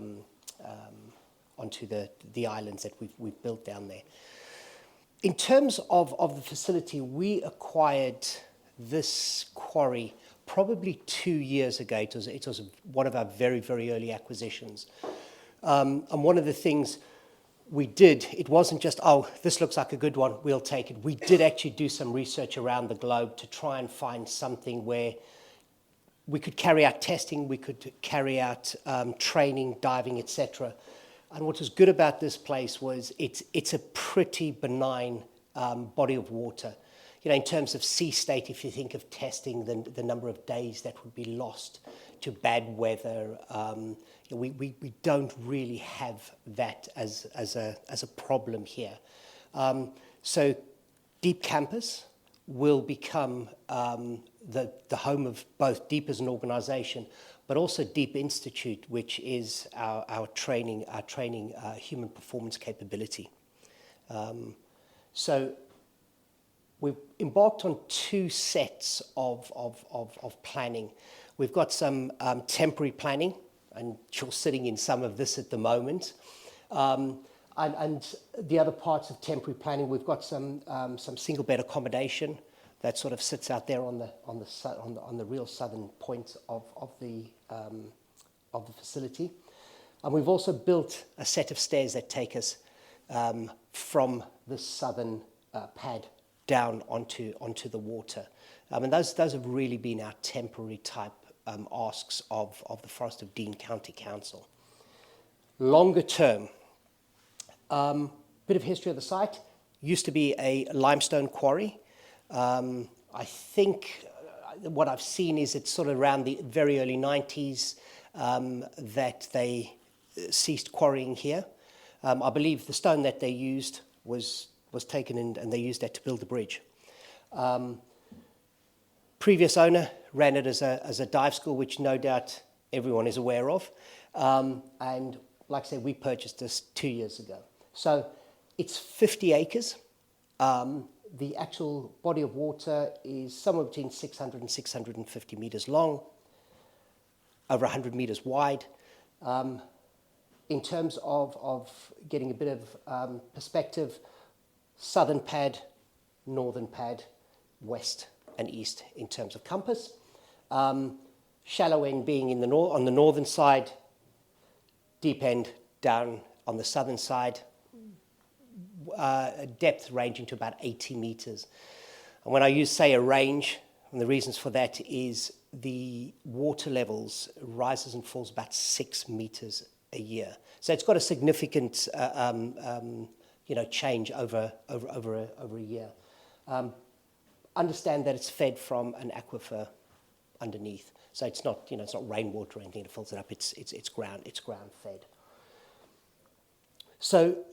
islands that we've built down there. In terms of the facility, we acquired this quarry probably 2 years ago. It was one of our very, very early acquisitions. And one of the things we did, it wasn't just, this looks like a good one, we'll take it. We did actually do some research around the globe to try and find something where we could carry out testing, we could carry out training, diving, etc. And what was good about this place was it's a pretty benign body of water. In terms of sea state, if you think of testing, the number of days that would be lost to bad weather, we don't really have that as a problem here. So Deep Campus will become the home of both Deep as an organisation, but also Deep Institute, which is our training human performance capability. So we've embarked on 2 sets of planning. We've got some temporary planning, and you're sitting in some of this at the moment. And the other parts of temporary planning, we've got some single bed accommodation that sort of sits out there on the real southern point of the facility. And we've also built a set of stairs that take us from the southern pad down onto the water. And those have really been our temporary type asks of the Forest of Dean County Council. Longer term, bit of history of the site. Used to be a limestone quarry. I think what I've seen is it's sort of around the very early 90s that they ceased quarrying here. I believe the stone that they used was taken in, and they used that to build the bridge. Previous owner ran it as a dive school, which no doubt everyone is aware of. And like I said, we purchased this 2 years ago. So it's 50 acres. The actual body of water is somewhere between 600 and 650 meters long, over 100 meters wide. In terms of getting a bit of perspective, southern pad, northern pad, west and east in terms of compass. Shallow end being on the northern side, deep end down on the southern side, depth ranging to about 80 meters. And when I say a range, and the reasons for that is the water levels rises and falls about 6 meters a year. So it's got a significant change over a year. Understand that it's fed from an aquifer underneath. So it's not rainwater or anything that fills it up. It's ground fed. So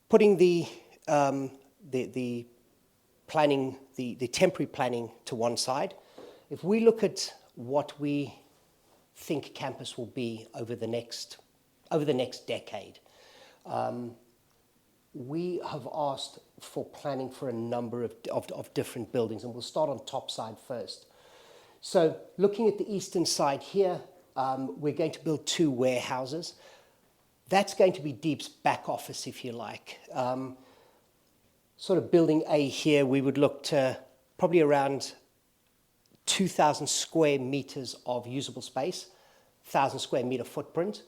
putting the planning, the temporary planning to one side, if we look at what we think campus will be over the next decade, we have asked for planning for a number of different buildings, and we'll start on top side first. So looking at the eastern side here, we're going to build 2 warehouses. That's going to be Deep's back office, if you like. Sort of building A here, we would look to probably around 2,000 square meters of usable space, 1,000 square meter footprint.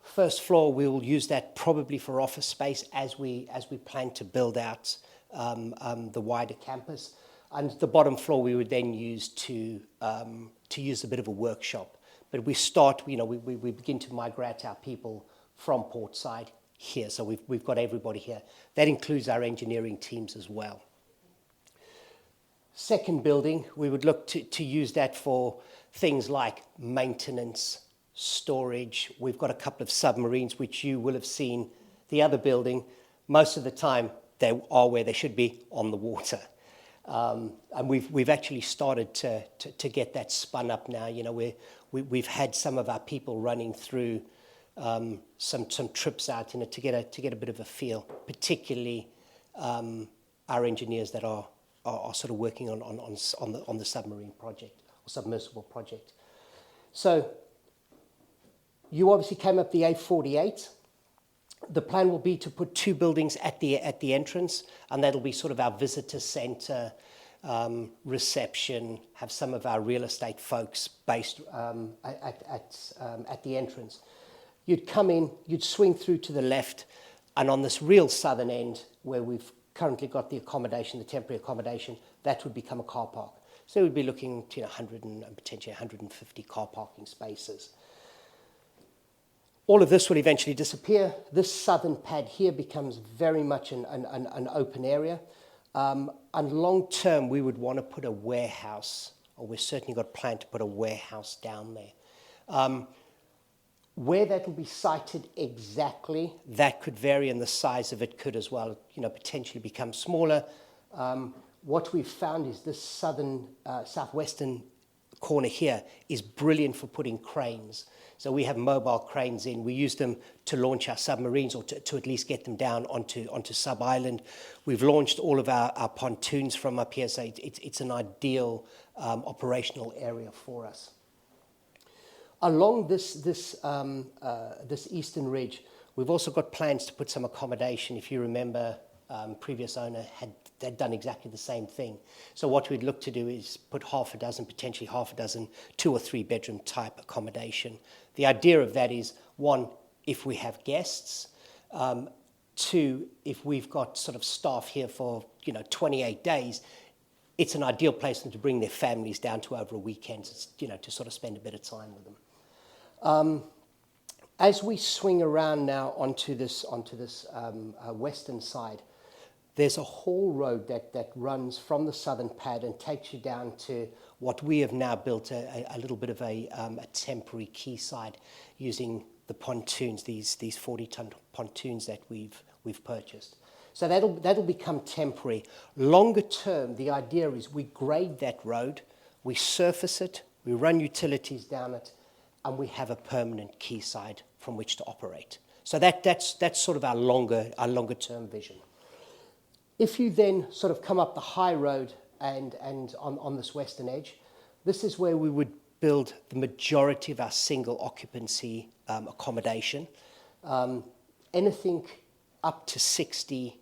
First floor, we will use that probably for office space as we plan to build out the wider campus. And the bottom floor, we would then use to use a bit of a workshop. But we start, we begin to migrate our people from Portside here. So we've got everybody here. That includes our engineering teams as well. Second building, we would look to use that for things like maintenance, storage. We've got a couple of submarines, which you will have seen. The other building, most of the time, they are where they should be, on the water. And we've actually started to get that spun up now. We've had some of our people running through some trips out to get a bit of a feel, particularly our engineers that are sort of working on the submarine project or submersible project. So you obviously came up the A48. The plan will be to put 2 buildings at the entrance, and that'll be sort of our visitor centre, reception, have some of our real estate folks based at the entrance. You'd come in, you'd swing through to the left, and on this real southern end, where we've currently got the accommodation, the temporary accommodation, that would become a car park. So we'd be looking to 100 and potentially 150 car parking spaces. All of this will eventually disappear. This southern pad here becomes very much an open area. And long term, we would want to put a warehouse, or we've certainly got a plan to put a warehouse down there. Where that will be sited exactly, that could vary, and the size of it could as well, potentially become smaller. What we've found is this southwestern corner here is brilliant for putting cranes. So we have mobile cranes in. We use them to launch our submarines, or to at least get them down onto sub-island. We've launched all of our pontoons from up here, so it's an ideal operational area for us. Along this eastern ridge, we've also got plans to put some accommodation. If you remember, previous owner had done exactly the same thing. So what we'd look to do is put potentially half a dozen 2 or 3 bedroom type accommodation. The idea of that is, one, if we have guests, Two, if we've got sort of staff here for 28 days, it's an ideal place for them to bring their families down to over a weekend, to sort of spend a bit of time with them. As we swing around now onto this western side, there's a haul road that runs from the southern pad and takes you down to what we have now built a little bit of a temporary quayside using the pontoons, these 40-ton pontoons that we've purchased. So that'll become temporary. Longer term, the idea is we grade that road, we surface it, we run utilities down it, and we have a permanent quayside from which to operate. So that's sort of our longer term vision. If you then sort of come up the high road and on this western edge, this is where we would build the majority of our single occupancy accommodation. Anything up to 60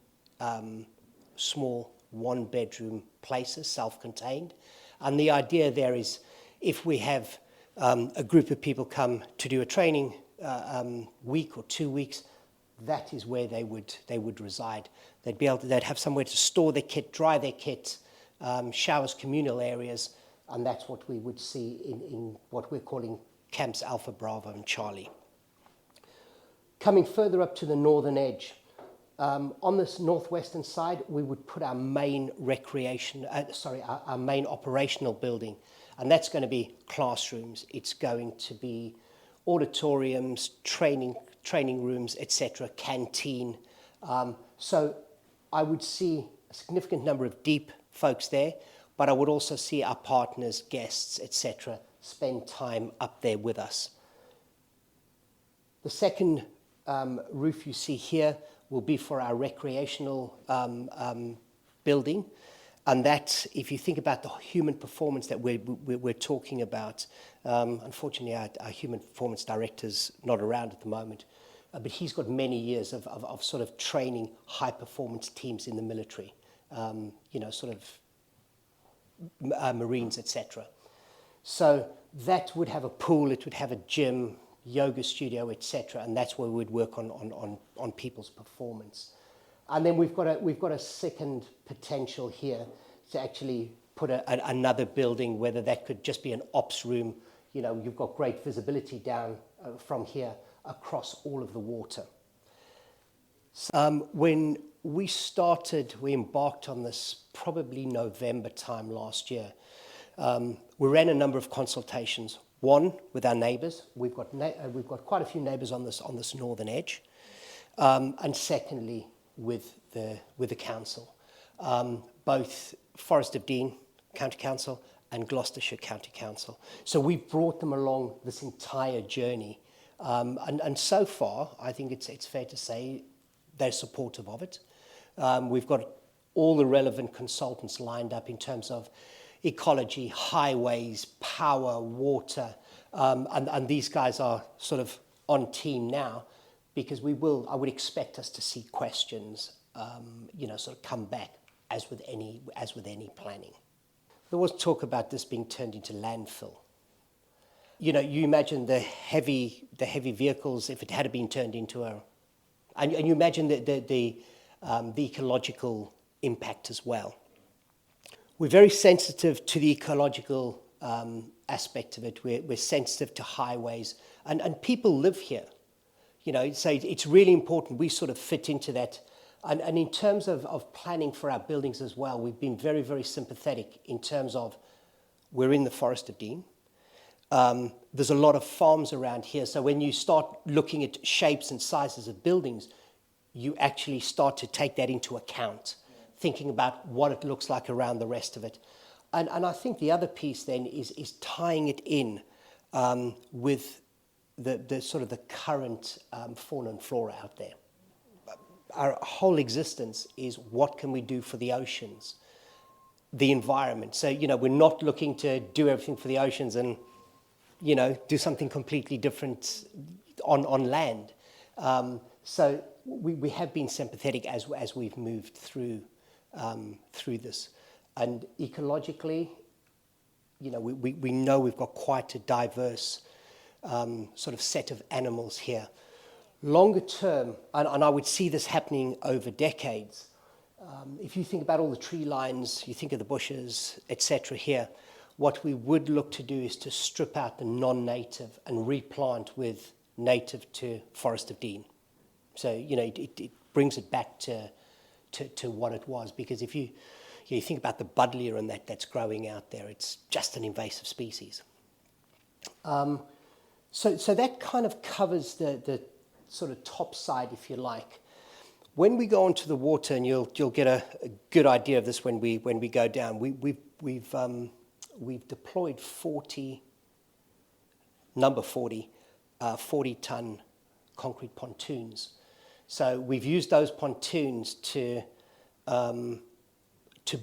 small one-bedroom places, self-contained. And the idea there is if we have a group of people come to do a training week or 2 weeks, that is where they would reside. They'd have somewhere to store their kit, dry their kit, showers, communal areas, and that's what we would see in what we're calling Camps Alpha, Bravo, and Charlie. Coming further up to the northern edge, on this northwestern side, we would put our main our main operational building, and that's going to be classrooms. It's going to be auditoriums, training rooms, etc., canteen. So I would see a significant number of deep folks there, but I would also see our partners, guests, etc., spend time up there with us. The second roof you see here will be for our recreational building. And that, if you think about the human performance that we're talking about, unfortunately our human performance director's not around at the moment, but he's got many years of sort of training high performance teams in the military, Marines, etc. So that would have a pool, it would have a gym, yoga studio, etc., and that's where we'd work on people's performance. And then we've got a second potential here to actually put another building, whether that could just be an ops room. You've got great visibility down from here across all of the water. When we embarked on this probably November time last year. We ran a number of consultations. One with our neighbours. We've got quite a few neighbours on this northern edge, and secondly with the council, both Forest of Dean County Council and Gloucestershire County Council. So we've brought them along this entire journey, and so far I think it's fair to say they're supportive of it. We've got all the relevant consultants lined up in terms of ecology, highways, power, water, and these guys are sort of on team now, because I would expect us to see questions, sort of come back as with any planning. There was talk about this being turned into landfill. You imagine the heavy vehicles if it had been turned into and you imagine the ecological impact as well. We're very sensitive to the ecological aspect of it. We're sensitive to highways, and people live here. So it's really important we sort of fit into that. And in terms of planning for our buildings as well, we've been very, very sympathetic in terms of we're in the Forest of Dean. There's a lot of farms around here. So when you start looking at shapes and sizes of buildings, you actually start to take that into account, thinking about what it looks like around the rest of it. And I think the other piece then is tying it in with the sort of the current fauna and flora out there. Our whole existence is what can we do for the oceans, the environment. So, we're not looking to do everything for the oceans and, do something completely different on land. So we have been sympathetic as we've moved through this. And ecologically, we know we've got quite a diverse sort of set of animals here. Longer term, and I would see this happening over decades, if you think about all the tree lines, you think of the bushes, etc. here, what we would look to do is to strip out the non-native and replant with native to Forest of Dean. So, it brings it back to what it was, because if you think about the buddleia and that's growing out there, it's just an invasive species. So that kind of covers the sort of top side, if you like. When we go onto the water, and you'll get a good idea of this when we go down, we've deployed 40 ton concrete pontoons. So we've used those pontoons to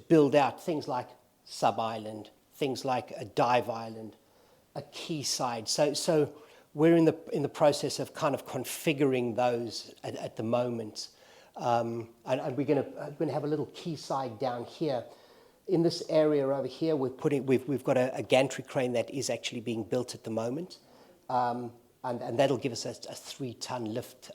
build out things like sub-island, things like a dive island, a quayside. So we're in the process of kind of configuring those at the moment. And we're going to have a little quayside down here. In this area over here, we've got a gantry crane that is actually being built at the moment, and that'll give us a 3-ton lift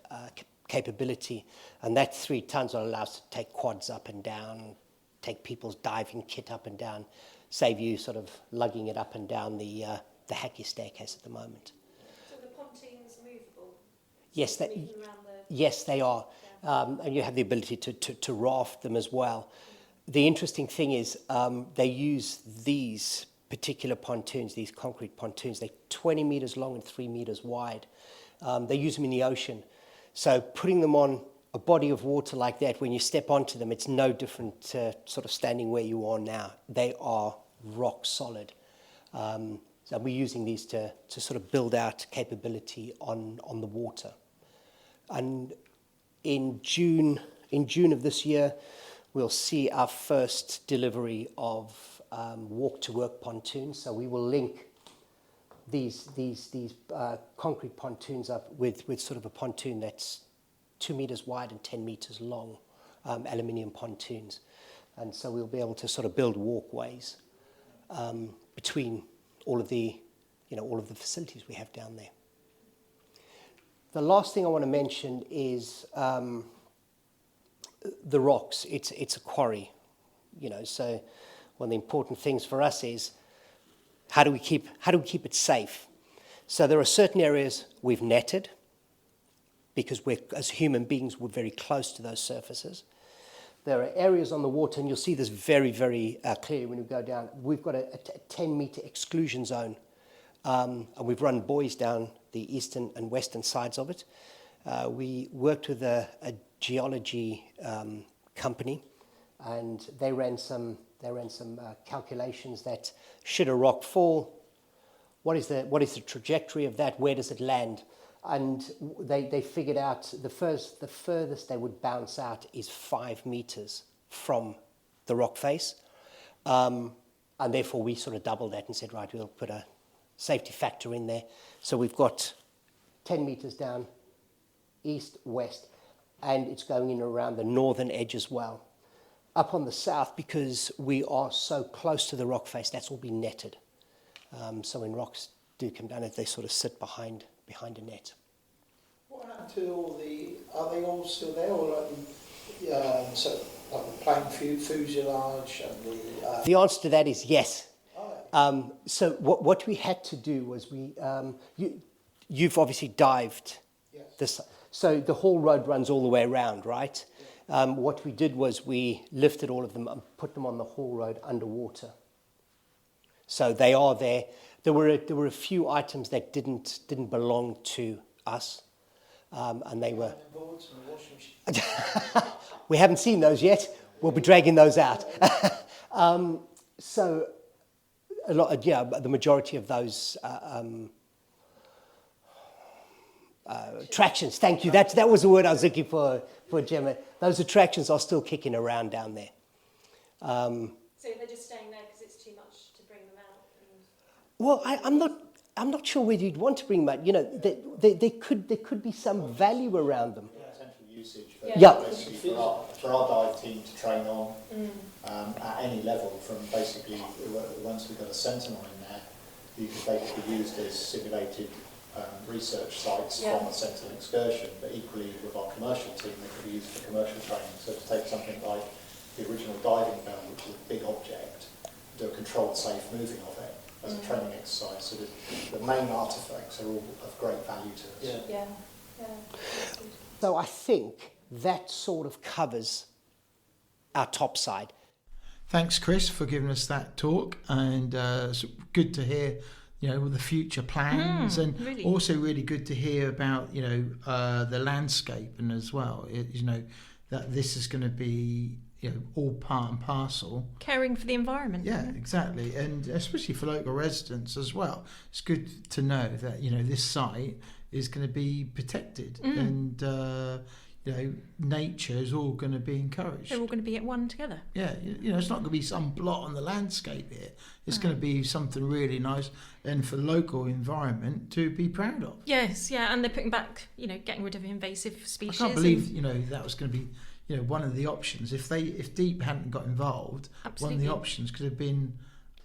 capability, and that 3 tons will allow us to take quads up and down, take people's diving kit up and down, save you sort of lugging it up and down the Hackey staircase at the moment. So the pontoons movable? Yes, they are. And you have the ability to raft them as well. The interesting thing is they use these particular pontoons, these concrete pontoons. They're 20 metres long and 3 metres wide. They use them in the ocean. So putting them on a body of water like that, when you step onto them, it's no different to sort of standing where you are now. They are rock solid. So we're using these to sort of build out capability on the water. And in June of this year, we'll see our first delivery of walk-to-work pontoons. So we will link these concrete pontoons up with sort of a pontoon that's 2 metres wide and 10 metres long, aluminium pontoons. And so we'll be able to sort of build walkways between all of the facilities we have down there. The last thing I want to mention is the rocks. It's a quarry, so one of the important things for us is how do we keep it safe? So there are certain areas we've netted, because as human beings, we're very close to those surfaces. There are areas on the water, and you'll see this very, very clearly when you go down. We've got a 10-metre exclusion zone, and we've run buoys down the eastern and western sides of it. We worked with a geology company, and they ran some calculations that should a rock fall, what is the trajectory of that? Where does it land? And they figured out the furthest they would bounce out is 5 metres from the rock face, and therefore we sort of doubled that and said, right, we'll put a safety factor in there. So we've got 10 metres down, east, west, and it's going in around the northern edge as well. Up on the south, because we are so close to the rock face, that's all been netted. So when rocks do come down, they sort of sit behind a net. What happened to are they all still there, or like the plane fuselage and The answer to that is yes. So what we had to do was you've obviously dived this, so the whole road runs all the way around, right? What we did was we lifted all of them and put them on the haul road underwater. So they are there. There were a few items that didn't belong to us, and they were. We haven't seen those yet. We'll be dragging those out. So a lot, the majority of those attractions. Thank you. That was the word I was looking for Gemma. Those attractions are still kicking around down there. So they're just staying there because it's too much to bring them out. Well, I'm not sure whether you'd want to bring them out. There could be some value around them. Potential usage Yeah. for our dive team to train on at any level, from basically once we've got a sentinel in there, they could be used as simulated research sites from a sentinel excursion, but equally with our commercial team, they could be used for commercial training. So to take something like the original diving bell, which is a big object, do a controlled, safe moving of it as a training exercise. So the main artefacts are all of great value to us. Yeah. So I think that sort of covers our top side. Thanks, Chris, for giving us that talk, and it's good to hear, the future plans, and really. also really good to hear about, the landscape, and as well, that this is going to be, all part and parcel. Caring for the environment. Yeah, exactly, and especially for local residents as well. It's good to know that this site is going to be protected, and nature is all going to be encouraged. They're all going to be at one together. Yeah, it's not going to be some blot on the landscape here. It's going to be something really nice, and for local environment to be proud of. Yes, yeah, and they're putting back, getting rid of invasive species. I can't believe that was going to be one of the options. If Deep hadn't got involved, Absolutely. one of the options could have been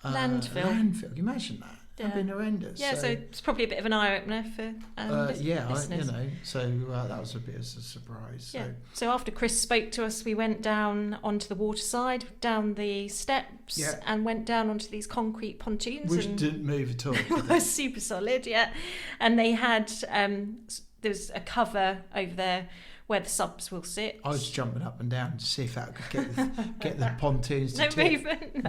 Landfill. Landfill. Can you imagine that? Yeah. That'd been horrendous. Yeah, so it's probably a bit of an eye opener for listeners. So that was a bit of a surprise. So. Yeah. So after Chris spoke to us, we went down onto the waterside, down the steps, and went down onto these concrete pontoons. Which didn't move at all. It was super solid, yeah. And they had there's a cover over there where the subs will sit. I was jumping up and down to see if I could get the pontoons to No tip. movement.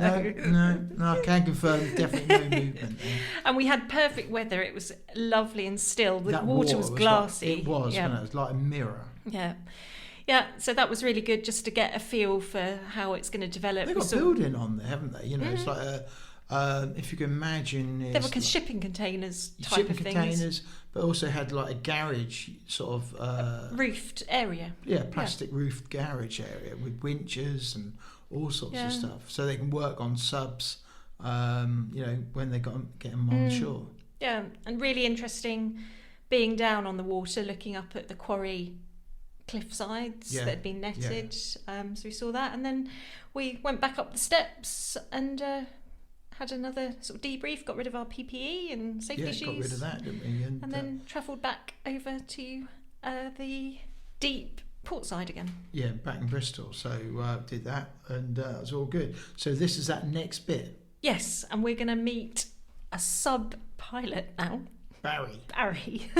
No, I can confirm definitely no movement. Yeah. And we had perfect weather. It was lovely and still. The That water was glassy. It was like a mirror. Yeah. Yeah, so that was really good just to get a feel for how it's going to develop. They've got building on there, haven't they? It's like if you can imagine, they were shipping containers type of things. Shipping containers, but also had like a garage sort of roofed area. Yeah, plastic roofed garage area with winches and all sorts of stuff, so they can work on subs. When they get them on shore. Yeah, and really interesting being down on the water, looking up at the quarry cliff sides that had been netted. So we saw that, and then we went back up the steps and had another sort of debrief, got rid of our PPE and safety shoes. Yeah, got rid of that, didn't we? And then travelled back over to the deep port side again. Yeah, back in Bristol. So did that, and it was all good. So this is that next bit. Yes, and we're going to meet a sub-pilot now. Barry.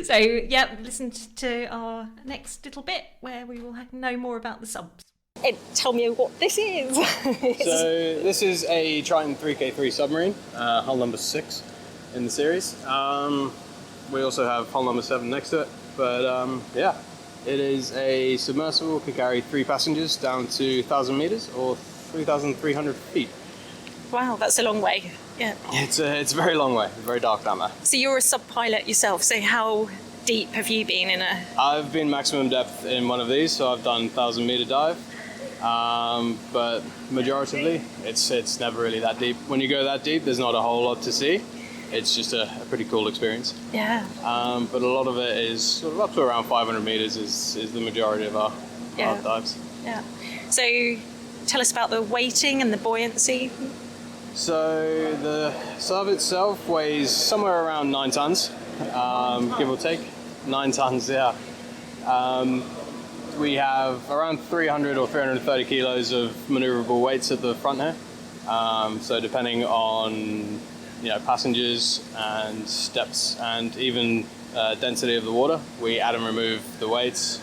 So, yeah, listen to our next little bit where we will know more about the subs. Ed, tell me what this is. So this is a Triton 3K3 submarine, hull number 6 in the series. We also have hull number 7 next to it, but it is a submersible, can carry 3 passengers down to 1,000 metres or 3,300 feet. Wow, that's a long way. Yeah. It's a very long way, very dark down there. So you're a sub-pilot yourself, so how deep have you been in a... I've been maximum depth in one of these, so I've done 1,000 metre dive. But majoritively, it's never really that deep. When you go that deep, there's not a whole lot to see. It's just a pretty cool experience. Yeah. But a lot of it is sort of up to around 500 meters is the majority of our dives. Yeah. So tell us about the weighting and the buoyancy. So the sub itself weighs somewhere around 9 tons, give or take. 9 tons, yeah. We have around 300 or 330 kilos of maneuverable weights at the front here. So depending on passengers and depths and even density of the water, we add and remove the weights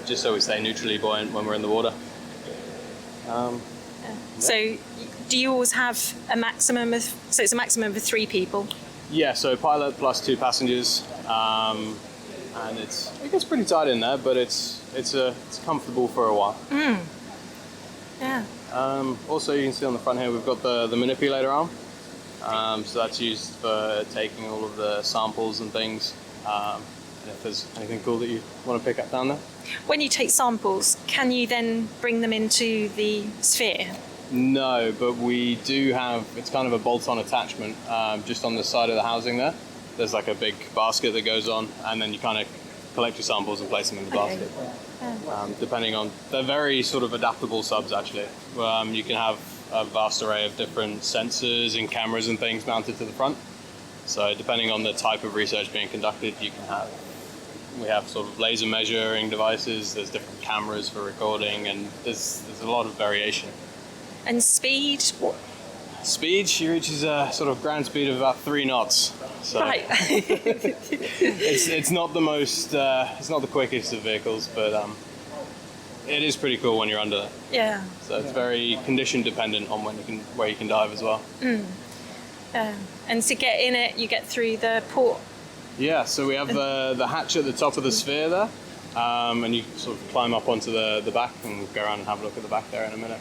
just so we stay neutrally buoyant when we're in the water. So do you always have a maximum of, so it's a maximum of 3 people? Yeah, so pilot plus 2 passengers. And it gets pretty tight in there, but it's comfortable for a while. Yeah. Also, you can see on the front here we've got the manipulator arm. So that's used for taking all of the samples and things. And if there's anything cool that you want to pick up down there. When you take samples, can you then bring them into the sphere? No, but we do have, it's kind of a bolt-on attachment just on the side of the housing there. There's like a big basket that goes on, and then you kind of collect your samples and place them in the basket. Depending on, they're very sort of adaptable subs actually. You can have a vast array of different sensors and cameras and things mounted to the front. So depending on the type of research being conducted, we have sort of laser measuring devices, there's different cameras for recording, and there's a lot of variation. And speed? What? Speed, she reaches a sort of ground speed of about 3 knots. So Right. it's not the most, it's not the quickest of vehicles, but it is pretty cool when you're under there. Yeah. So it's very condition dependent on where you can dive as well. And to get in it, you get through the port. Yeah, so we have the hatch at the top of the sphere there, and you sort of climb up onto the back, and we'll go around and have a look at the back there in a minute.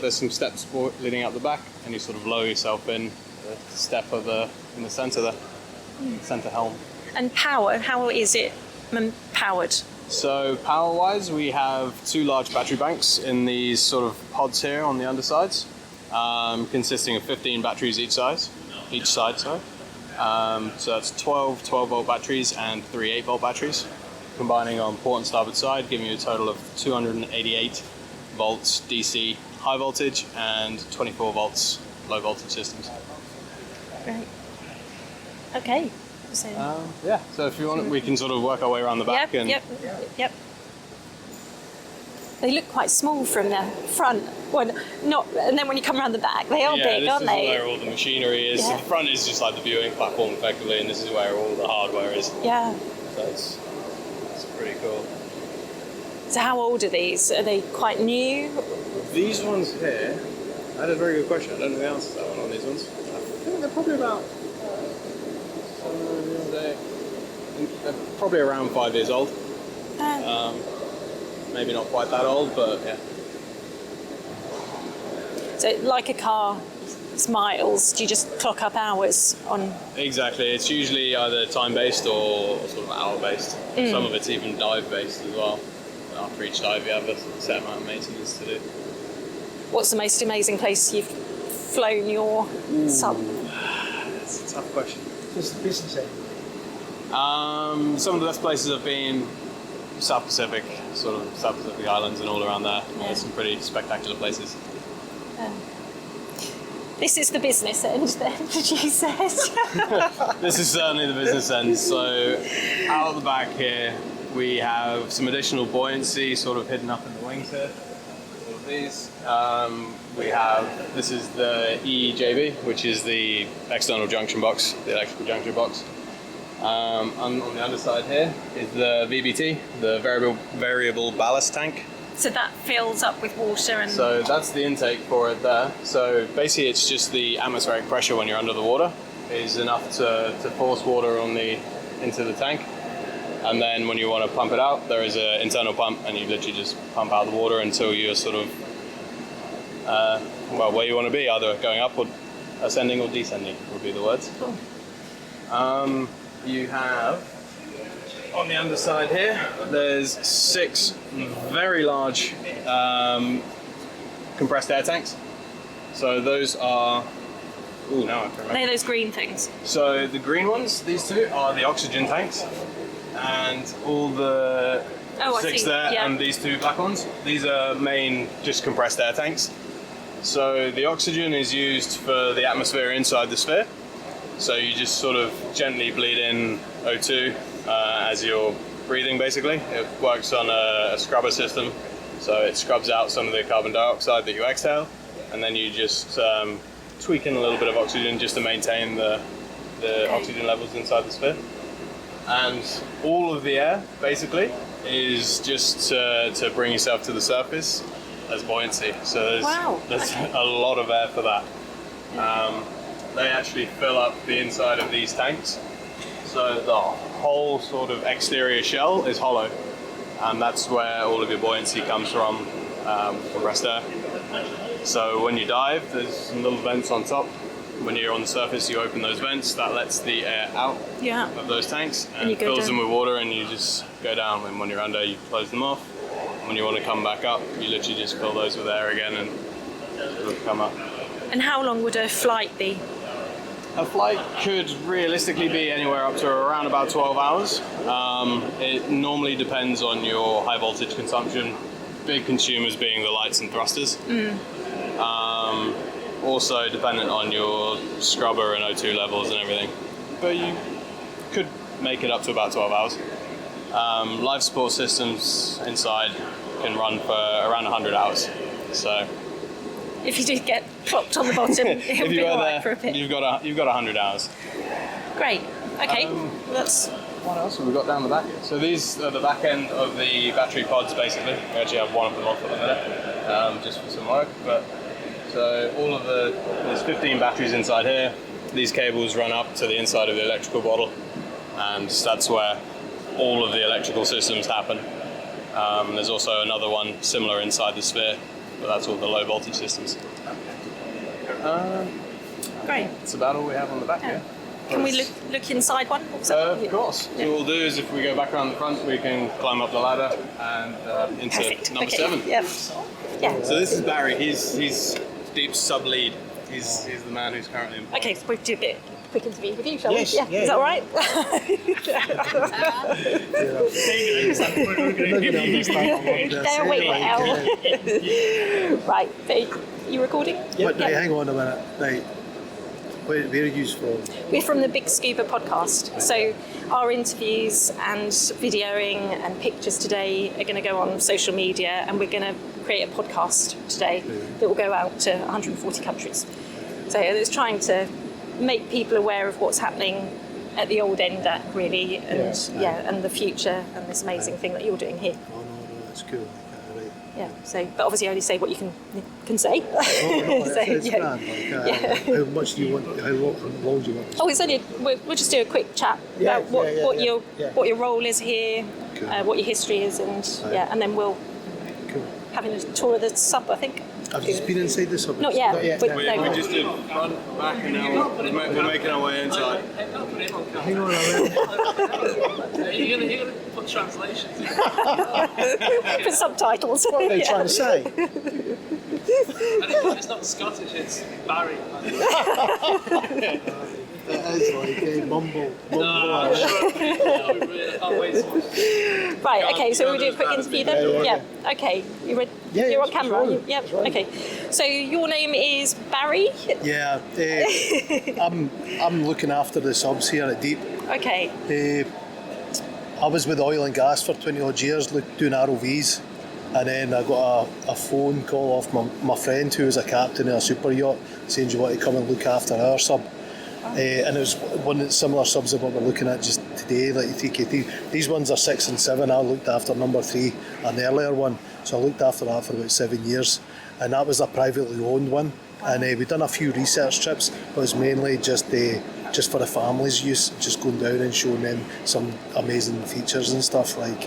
There's some steps leading out the back, and you sort of lower yourself in the step in the centre there, centre helm. And power, how is it powered? So power-wise, we have 2 large battery banks in these sort of pods here on the undersides, consisting of 15 batteries each side. So that's 12 12-volt batteries and 3 8-volt batteries, combining on port and starboard side, giving you a total of 288 volts DC high voltage and 24 volts low voltage systems. Right. Okay. So. Yeah, so if you want, we can sort of work our way around the back. Yep. They look quite small from the front. Well, not, and then when you come around the back, they are big, aren't they? This is where all the machinery is. Yeah. So the front is just like the viewing platform, effectively, and this is where all the hardware is. Yeah. So it's pretty cool. So how old are these? Are they quite new? These ones here, I had a very good question. I don't know the answer to that one on these ones. I think they're probably about probably around 5 years old. Maybe not quite that old, but yeah. So like a car, it's miles. Do you just clock up hours on? Exactly. It's usually either time-based or sort of hour-based. Some of it's even dive-based as well. After each dive, you have a set amount of maintenance to do. What's the most amazing place you've flown your sub? That's a tough question. Just the business end. Some of the best places have been South Pacific, sort of South Pacific Islands and all around there. Yeah. There's some pretty spectacular places. This is the business end then, you said. This is certainly the business end. So out the back here, we have some additional buoyancy sort of hidden up in the wings here. All of these. This is the EJB, which is the external junction box, the electrical junction box. On the underside here is the VBT, the variable ballast tank. So that fills up with water and... So that's the intake for it there. So basically it's just the atmospheric pressure when you're under the water is enough to force water into the tank. And then when you want to pump it out, there is an internal pump, and you literally just pump out the water until you're sort of, where you want to be, either going up or ascending or descending would be the words. Cool. You have, on the underside here, there's 6 very large compressed air tanks. So those are, now I can remember. They're those green things. So the green ones, these 2, are the oxygen tanks. And all the 6 there, yeah. and these 2 black ones, these are main just compressed air tanks. So the oxygen is used for the atmosphere inside the sphere. So you just sort of gently bleed in O2 as you're breathing, basically. It works on a scrubber system, so it scrubs out some of the carbon dioxide that you exhale, and then you just tweak in a little bit of oxygen just to maintain the oxygen levels inside the sphere. And all of the air, basically, is just to bring yourself to the surface as buoyancy. So there's a lot of air for that. They actually fill up the inside of these tanks. So the whole sort of exterior shell is hollow. And that's where all of your buoyancy comes from, compressed air. So when you dive, there's some little vents on top. When you're on the surface, you open those vents, that lets the air out of those tanks and fills them with water, and you just go down. And when you're under, you close them off. When you want to come back up, you literally just fill those with air again and sort of come up. And how long would a flight be? A flight could realistically be anywhere up to around about 12 hours. It normally depends on your high voltage consumption, big consumers being the lights and thrusters. Also dependent on your scrubber and O2 levels and everything. but you could make it up to about 12 hours. Life support systems inside can run for around 100 hours. So If you do get plopped on the bottom, it'll if be you all go right there, for a bit. you've got 100 hours. Great. Okay. That's What else have we got down the back here? So these are the back end of the battery pods, basically. We actually have one of them off at the minute, just for some work. But so there's 15 batteries inside here. These cables run up to the inside of the electrical bottle, and that's where all of the electrical systems happen. There's also another one similar inside the sphere, but that's all the low voltage systems. great. That's about all we have on the back here. Can we look inside one? Of course. So what we'll do is, if we go back around the front, we can climb up the ladder and into Perfect. number Okay. 7. Yep. Yeah. So this is Barry. He's Deep sub lead. He's the man who's currently employed. Okay, so we'll do a bit quick interview with you, shall Yes, we? Yeah. yeah, Is that all right? There we go. Right, so you recording? But right, hang on a minute. Right, where are you from? We're from the Big Scuba podcast. So our interviews and videoing and pictures today are going to go on social media, and we're going to create a podcast today that will go out to 140 countries. So it's trying to make people aware of what's happening at the old end, really, and and the future, and this amazing thing that you're doing here. Oh no, that's cool. Right. Yeah. So, but obviously only say what you can say. Oh no, So, it's yeah. grand. Like, how much do you want? How long do you want? Oh, it's only we'll just do a quick chat about what your role is here, Cool. what your history is, and and then we'll Cool. having a tour of the sub, I think. Have you been inside the sub? Not yet. Not yet, but We no. just did front, back, and now we're making our way inside. Hang on a minute. You're gonna put translations in. For subtitles. What are they trying to say? It's not Scottish, it's Barry. It is like mumble. I'm sure. I can't wait to watch. Right. Okay. So we'll do a quick interview then. Yeah. Okay. You ready? Yeah, You're on it's camera. rolling. Are you? Yep. It's rolling. Okay. So your name is Barry. Yeah, I'm looking after the subs here at Deep. Okay. I was with oil and gas for 20 odd years, doing ROVs, and then I got a phone call off my friend who was a captain in a super yacht saying, do you want to come and look after our sub? And it was one of the similar subs of what we're looking at just today, like the TKT. These ones are 6 and 7. I looked after number 3, an earlier one, so I looked after that for about 7 years, and that was a privately owned one. And we've done a few research trips, but it was mainly just for the family's use, just going down and showing them some amazing features and stuff like.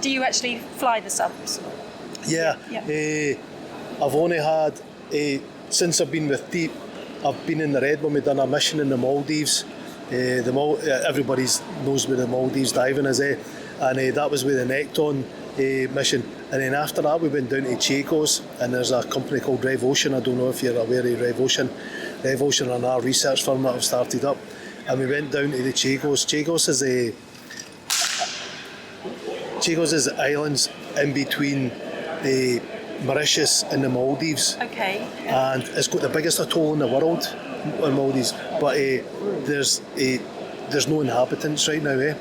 Do you actually fly the subs? Yeah. I've only had since I've been with Deep. I've been in the red when we've done a mission in the Maldives. Everybody knows where the Maldives diving is, and that was with an Ecton mission. And then after that we went down to Chagos, and there's a company called Rev Ocean. I don't know if you're aware of Rev Ocean. Rev Ocean are our research firm that I've started up, and we went down to the Chagos. Chagos is islands in between the Mauritius and the Maldives. Okay. And it's got the biggest atoll in the world, in Maldives, but there's no inhabitants right now.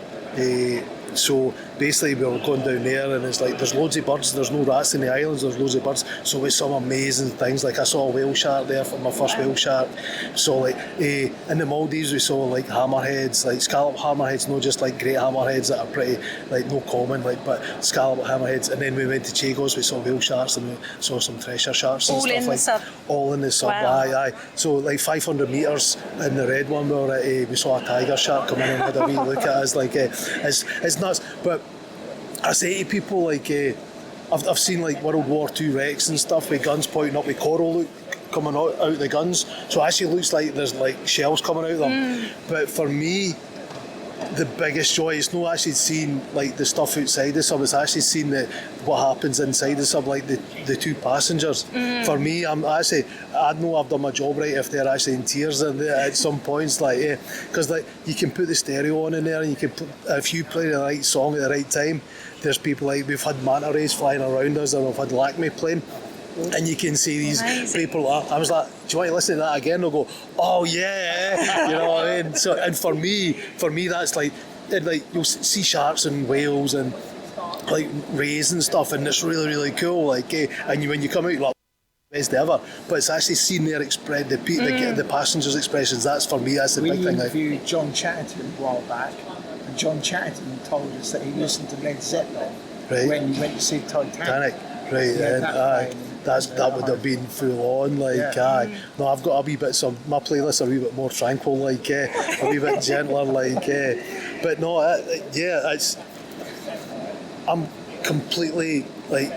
So basically we were going down there, and it's like there's loads of birds. There's no rats in the islands. There's loads of birds. So we saw amazing things. Like I saw a whale shark there for my first whale shark. So like in the Maldives we saw like hammerheads, like scallop hammerheads, not just like great hammerheads that are pretty like no common, like but scallop hammerheads. And then we went to Chagos. We saw whale sharks, and we saw some treasure sharks and All stuff in like the sub. all in the sub. Wow. Aye. So like 500 metres in the red one, we saw a tiger shark come in and had a wee look at us. Like it's nuts. But I say to people, like I've seen like World War II wrecks and stuff with guns pointing up with coral coming out the guns. So it actually looks like there's like shells coming out of them. But for me, the biggest joy is not actually seeing like the stuff outside the sub, it's actually seeing what happens inside the sub, like the two passengers. For me, I know I've done my job right if they're actually in tears at some points, like because like you can put the stereo on in there, and you can put, if you play the right song at the right time, there's people like we've had manta rays flying around us, and we've had Lakme playing. And you can see these Amazing. people. I was like, "Do you want to listen to that again?" They'll go, "Oh yeah," you know what I mean. So, and for me, that's like you'll see sharks and whales and like rays and stuff, and it's really, really cool. Like, and when you come out, you're like, best ever. But it's actually seeing their the passengers' expressions. That's for me. That's the big We thing. interviewed John Chatterton a while back, and John Chatterton told us that he listened to Led Zeppelin when he went to see Titanic. Right, Yeah, that would have been full on, like, No, I've got a wee bit, my playlists are a wee bit more tranquil, like, a wee bit gentler, like, but no, I'm completely, like,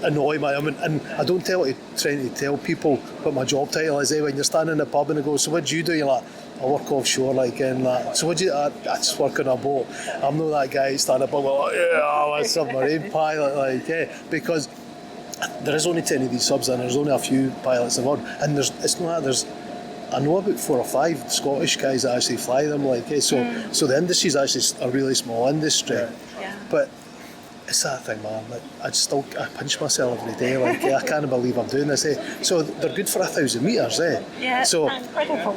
annoyed by him, and I don't trying to tell people what my job title is, when you're standing in the pub and they go, so what do you do? You're like, I work offshore, like, and that. So what do you? I just work on a boat. I'm not that guy standing up and like, I'm a submarine pilot, like, because there is only 10 of these subs and there's only a few pilots involved, and I know about 4 or 5 Scottish guys that actually fly them, like, so the industry is actually a really small industry, but it's that thing, man. Like, I pinch myself every day. Like, I can't believe I'm doing this. So they're good for 1,000 metres. Yeah, so incredible.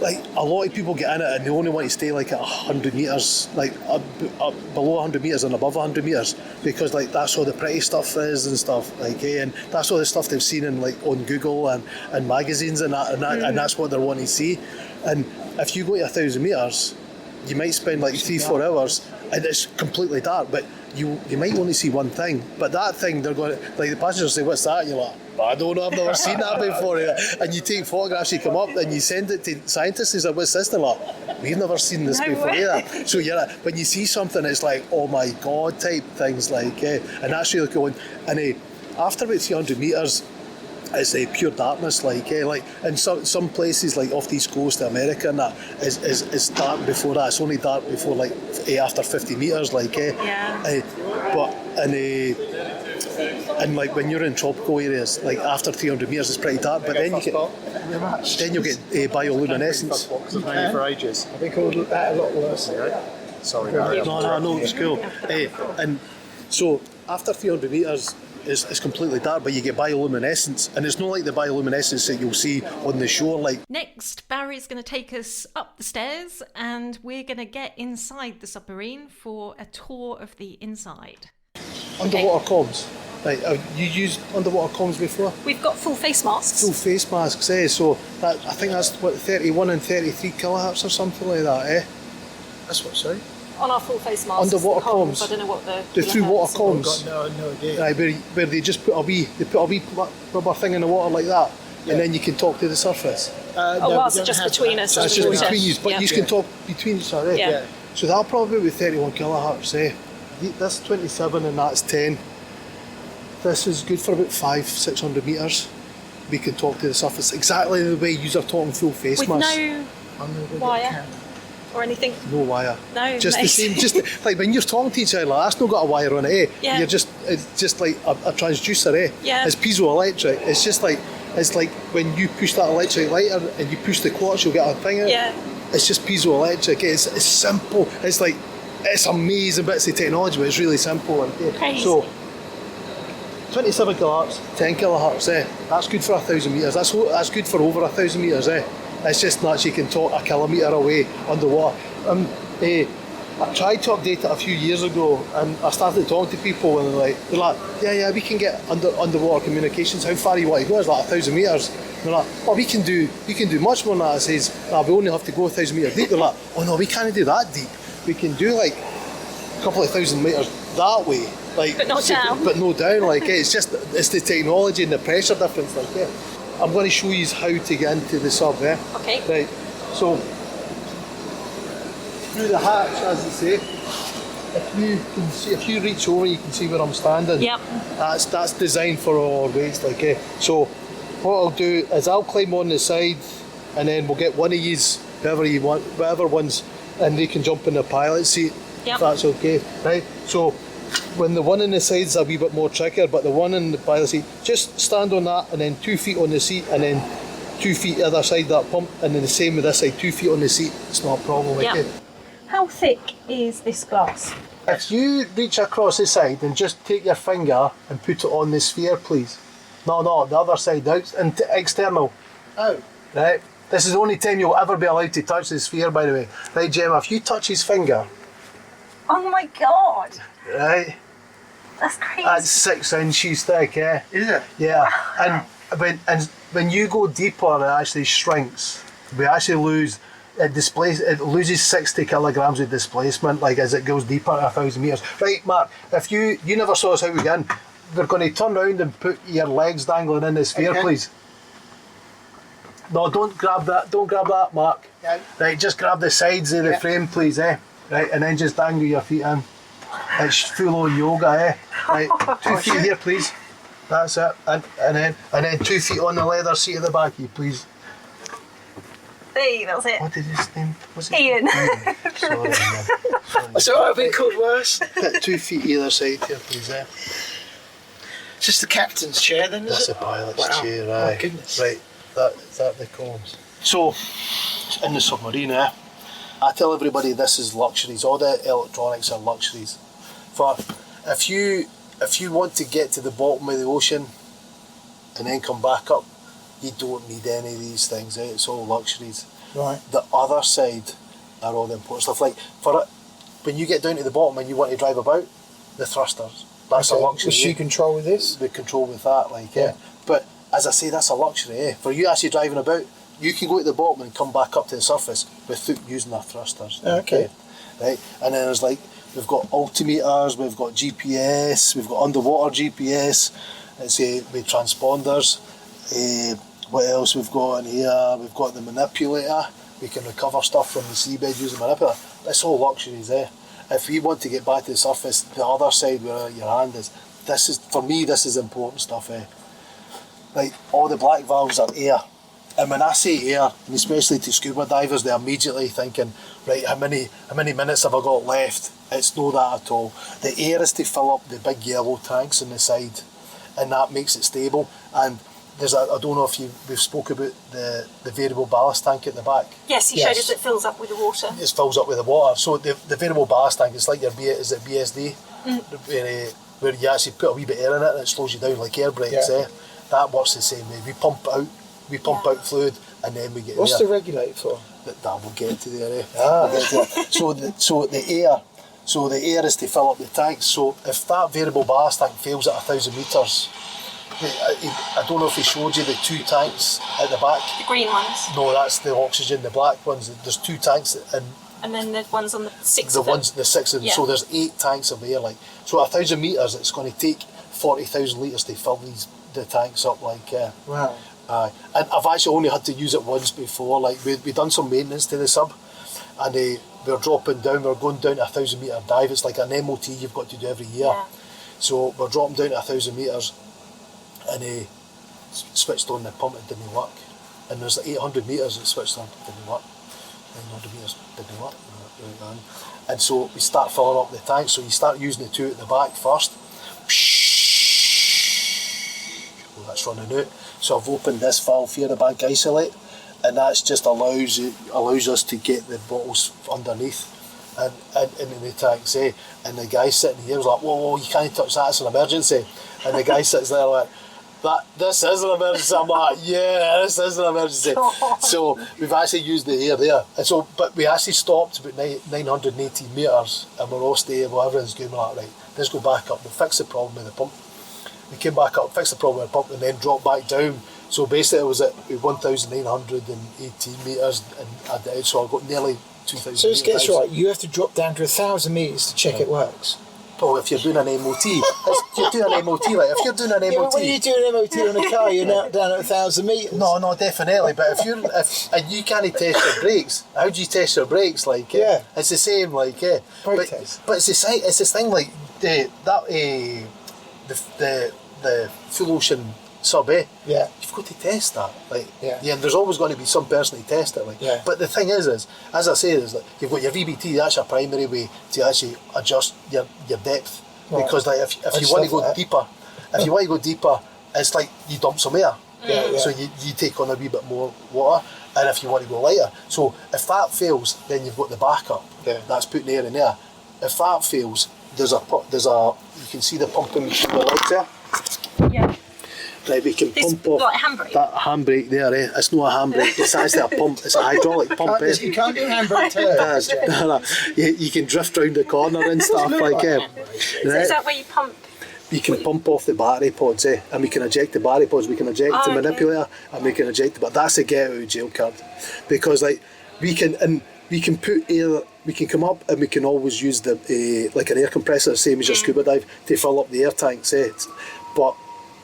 Like a lot of people get in it and they only want to stay like at 100 metres, like below 100 metres and above 100 metres, because like that's all the pretty stuff is and stuff. Like, and that's all the stuff they've seen in like on Google and magazines and and that's what they're wanting to see. And if you go to 1,000 metres, you might spend like 3-4 hours and it's completely dark, but you might only see one thing, but that thing they're going to, like, the passengers say, what's that? And you're like, I don't know, I've never seen that before. And you take photographs, you come up and you send it to scientists and say, what's this? They're like, we've never seen this before either. So when you see something, it's like, oh my God type things, like, and that's really cool. And after about 300 metres, it's pure darkness, like, and some places like off the east coast of America and that is dark before that. It's only dark before like after 50 metres, like, but and like when you're in tropical areas, like after 300 metres it's pretty dark, but then you get bioluminescence. For ages. I think it would look that a lot worse. Sorry, no, it's cool. And so after 300 metres it's completely dark, but you get bioluminescence, and it's not like the bioluminescence that you'll see on the shore. Like, next, Barry's going to take us up the stairs and we're going to get inside the submarine for a tour of the inside. Underwater comms. Right, have you used underwater comms before? We've got full face masks. Full face masks, so that, I think that's what, 31 and 33 kilohertz or something like that, That's what, sorry? On our full face masks. Underwater comms. I don't know what the through water comms. I've got no idea. Right, where they just put a wee rubber thing in the water like that, and then you can talk to the surface. So just between us. So it's just between you, but you can talk between each other. Yeah. So that'll probably be 31 kilohertz. That's 27 and that's 10. This is good for about 500-600 metres. We can talk to the surface exactly the way you're talking full face with mask. No wire or anything. No wire. No. Just the same. Just like when you're talking to each other, like, that's not got a wire on it. Yeah. It's just like a transducer. Yeah. It's piezoelectric. It's like when you push that electric lighter and you push the quartz, you'll get a thing out. Yeah. It's just piezoelectric. It's simple. It's amazing bits of technology, but it's really simple. Crazy. So 27 kilohertz, 10 kilohertz. That's good for 1,000 metres. That's good for over 1,000 metres. It's just nuts. You can talk a kilometre away underwater. I tried to update it a few years ago, and I started talking to people, and they're like, yeah, we can get underwater communications. How far you want to go? It's like 1,000 metres. They're like, oh, we can do much more than that. I says, we only have to go 1,000 metres deep. They're like, oh no, we can't do that deep. We can do like a couple of 1,000 metres that way. Like, but not down. But no down. Like, it's the technology and the pressure difference. Like, I'm going to show you how to get into the sub. Okay. Right. So through the hatch, as I say, if you reach over, you can see where I'm standing. Yep. That's designed for our weights. Like, so what I'll do is I'll climb on the side, and then we'll get one of yous, whoever you want, whatever ones, and they can jump in the pilot seat. Yep. If that's okay, right? So when the one on the side's a wee bit more trickier, but the one in the pilot seat, just stand on that, and then 2 feet on the seat, and then 2 feet the other side that pump, and then the same with this side, 2 feet on the seat. It's not a problem. Yep. How thick is this glass? If you reach across the side and just take your finger and put it on the sphere, please. No, the other side, external. Oh. Right? This is the only time you'll ever be allowed to touch the sphere, by the way. Right, Gemma, if you touch his finger, Oh my god, right, that's crazy. that's 6 inches thick, eh? Is it? Yeah, and when you go deeper, it actually shrinks. We actually lose, it loses 60 kilograms of displacement, like as it goes deeper 1,000 metres. Right, Mark, if you never saw us how we get in, we're going to turn around and put your legs dangling in the sphere, Okay. please. No, don't grab that, Mark. Yeah. Right, just grab the sides of the Yeah. frame, please, eh? Right, and then just dangle your feet in. It's full on yoga, eh? Right, 2 feet here, please. That's it. And then 2 feet on the leather seat at the back of you, please. Hey, that was it. What did his name? What's his Ian. name? Sorry, man. It's alright, I've been called worse. 2 feet either side here, please, eh? It's just the captain's chair then, is That's it? a pilot's Wow. chair, My aye. goodness. Right, is that the columns? So, in the submarine, eh? I tell everybody this is luxuries. All the electronics are luxuries. For if you want to get to the bottom of the ocean and then come back up, you don't need any of these things. Eh? It's all luxuries. Right. The other side are all the important stuff. Like when you get down to the bottom and you want to drive about, the thrusters. That's a luxury. Which you control with this? The control with that, like yeah. But as I say, that's a luxury. Eh? For you actually driving about, you can go to the bottom and come back up to the surface without using our thrusters. Okay. Right, and then there's like we've got altimeters, we've got GPS, we've got underwater GPS. It's with transponders. What else we've got in here? We've got the manipulator. We can recover stuff from the seabed using the manipulator. That's all luxuries there. If we want to get back to the surface, the other side where your hand is, this is for me. This is important stuff. Like all the black valves are air. And when I say air, and especially to scuba divers, they're immediately thinking, right, how many minutes have I got left? It's no that at all. The air is to fill up the big yellow tanks on the side, and that makes it stable. And I don't know if we've spoke about the variable ballast tank at the back. Yes, he showed us it fills up with the water. It fills up with the water. So the variable ballast tank is like your BSD, where you actually put a wee bit of air in it and it slows you down like air brakes. Yeah. That works the same way. We pump out fluid and then we get What's air. the regulator for? That we'll get to there. Ah. We'll get to that. So the air is to fill up the tanks. So if that variable ballast tank fails at 1,000 metres, I don't know if he showed you the 2 tanks at the back. The green ones. No, that's the oxygen. The black ones. There's 2 tanks And then the ones on the 6 the of them. ones, the 6 of them. Yeah. So there's 8 tanks of air. Like so, 1,000 metres, it's going to take 40,000 litres to fill the tanks up. Like Wow. and I've actually only had to use it once before. Like we done some maintenance to the sub, and we're dropping down. We're going down to 1,000 metre dive. It's like an MOT you've got to do every year. Yeah. So we're dropping down to 1,000 metres, and switched on the pump. It didn't work. And there's 800 metres it switched on. Didn't work. 900 metres didn't work. And so we start filling up the tank. So you start using the 2 at the back first. Well, that's running out. So I've opened this valve here, the bank isolate, and that's just allows us to get the bottles underneath and into the tanks. And the guy sitting here was like, whoa, you can't touch that, it's an emergency. And the guy sits there like, this is an emergency. I'm like, yeah, this is an emergency. So we've actually used the air there. And so, but we actually stopped about 980 metres and we're all stable, everything's good. We're like, right, let's go back up. We'll fix the problem with the pump. We came back up, fixed the problem with the pump and then dropped back down. So basically it was at 1,918 metres and so I got nearly 2,000 So let's get this metres. right. You have to drop down to 1,000 metres to check it works. Well, if you're doing an MOT, you're doing an MOT. Like if you're doing an MOT, Yeah, but when you do an MOT on a car, you're now down at 1,000 metres. No, definitely. But if you can't test your brakes, how do you test your brakes? Like, Yeah. it's the same. Like, Brake test. But it's this thing like the full ocean sub. Yeah. You've got to test that. Like, Yeah. and there's always going to be some person to test it. Like, Yeah. but the thing is as I say, is like you've got your VBT. That's your primary way to actually adjust your depth. Right. Because like if I you just want to love go that. deeper, if you want to go deeper, it's like you dump some air. Yeah. So you take on a wee bit more water, and if you want to go lighter, so if that fails, then you've got the backup. Yeah. That's putting air in there. If that fails, there's a you can see the pump in between the legs there. Yeah. Right, we can This pump off like handbrake? that handbrake there. It's not a handbrake. It's actually a pump. It's a hydraulic pump. You can't do handbrake turns. No. You can drift round the corner and stuff like that. So is that where you pump? You can pump off the battery pods, and we can eject the battery pods. We can eject the manipulator, and we can eject. But that's a get out of jail card, because like we can put air. We can come up and we can always use the like an air compressor, same as your scuba dive, to fill up the air tanks. But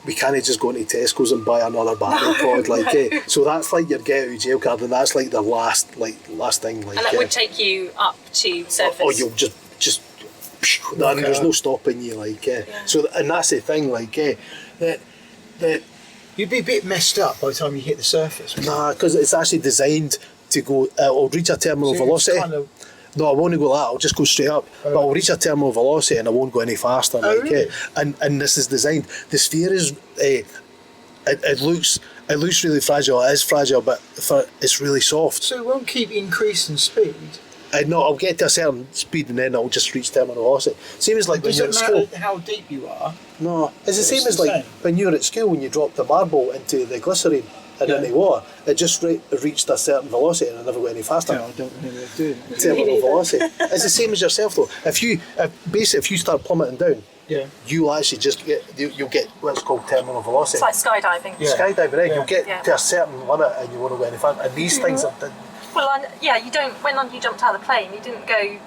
we can't just go into Tesco's and buy another battery pod, like. So that's like your get out of jail card, and that's like the last thing, like. And that would take you up to surface. Or you'll just. And there's no stopping you, like. So, and that's the thing, like. That You'd be a bit messed up by the time you hit the surface. Nah, because it's actually designed to go. It'll reach a terminal velocity. No, I won't go that. I'll just go straight up. But I'll reach a terminal velocity and I won't go any faster. Really? And this is designed. The sphere is. It looks really fragile. It is fragile, but it's really soft. So it won't keep increasing speed. No, I'll get to a certain speed and then I'll just reach terminal velocity. Same as like when you're at school. How deep you are? No, it's the same as like when you're at school, when you drop the marble into the glycerine and into water, it just reached a certain velocity and it never got any faster. No, I don't remember doing it. Terminal velocity. It's the same as yourself though. If you start plummeting down, you'll actually just you'll get what's called terminal velocity. It's like skydiving. Skydiving, right? You'll get to a certain limit and you won't go any faster. And these things are. Well, you don't. When you jumped out of the plane, you didn't go.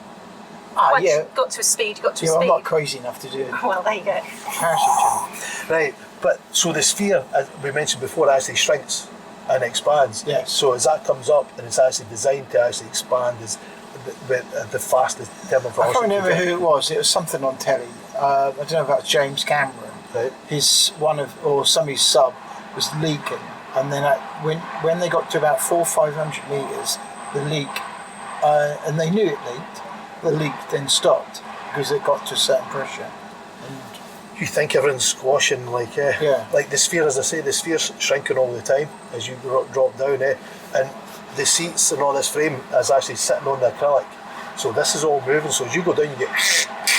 Once you got to a speed, you got to a speed. I'm not crazy enough to do it. Well, there you go. Parachute jump. Right, but so the sphere, as we mentioned before, actually shrinks and expands. Yes. So as that comes up, and it's actually designed to actually expand as the fastest terminal velocity. I can't remember who it was. It was something on telly. I don't know about James Cameron. Right. Some of his sub was leaking. And then when they got to about 400-500 metres, the leak, and they knew it leaked, the leak then stopped because it got to a certain pressure. And you think everyone's squashing, like the sphere, as I say, the sphere's shrinking all the time as you drop down, and the seats and all this frame is actually sitting on the acrylic. So this is all moving, so as you go down, you get...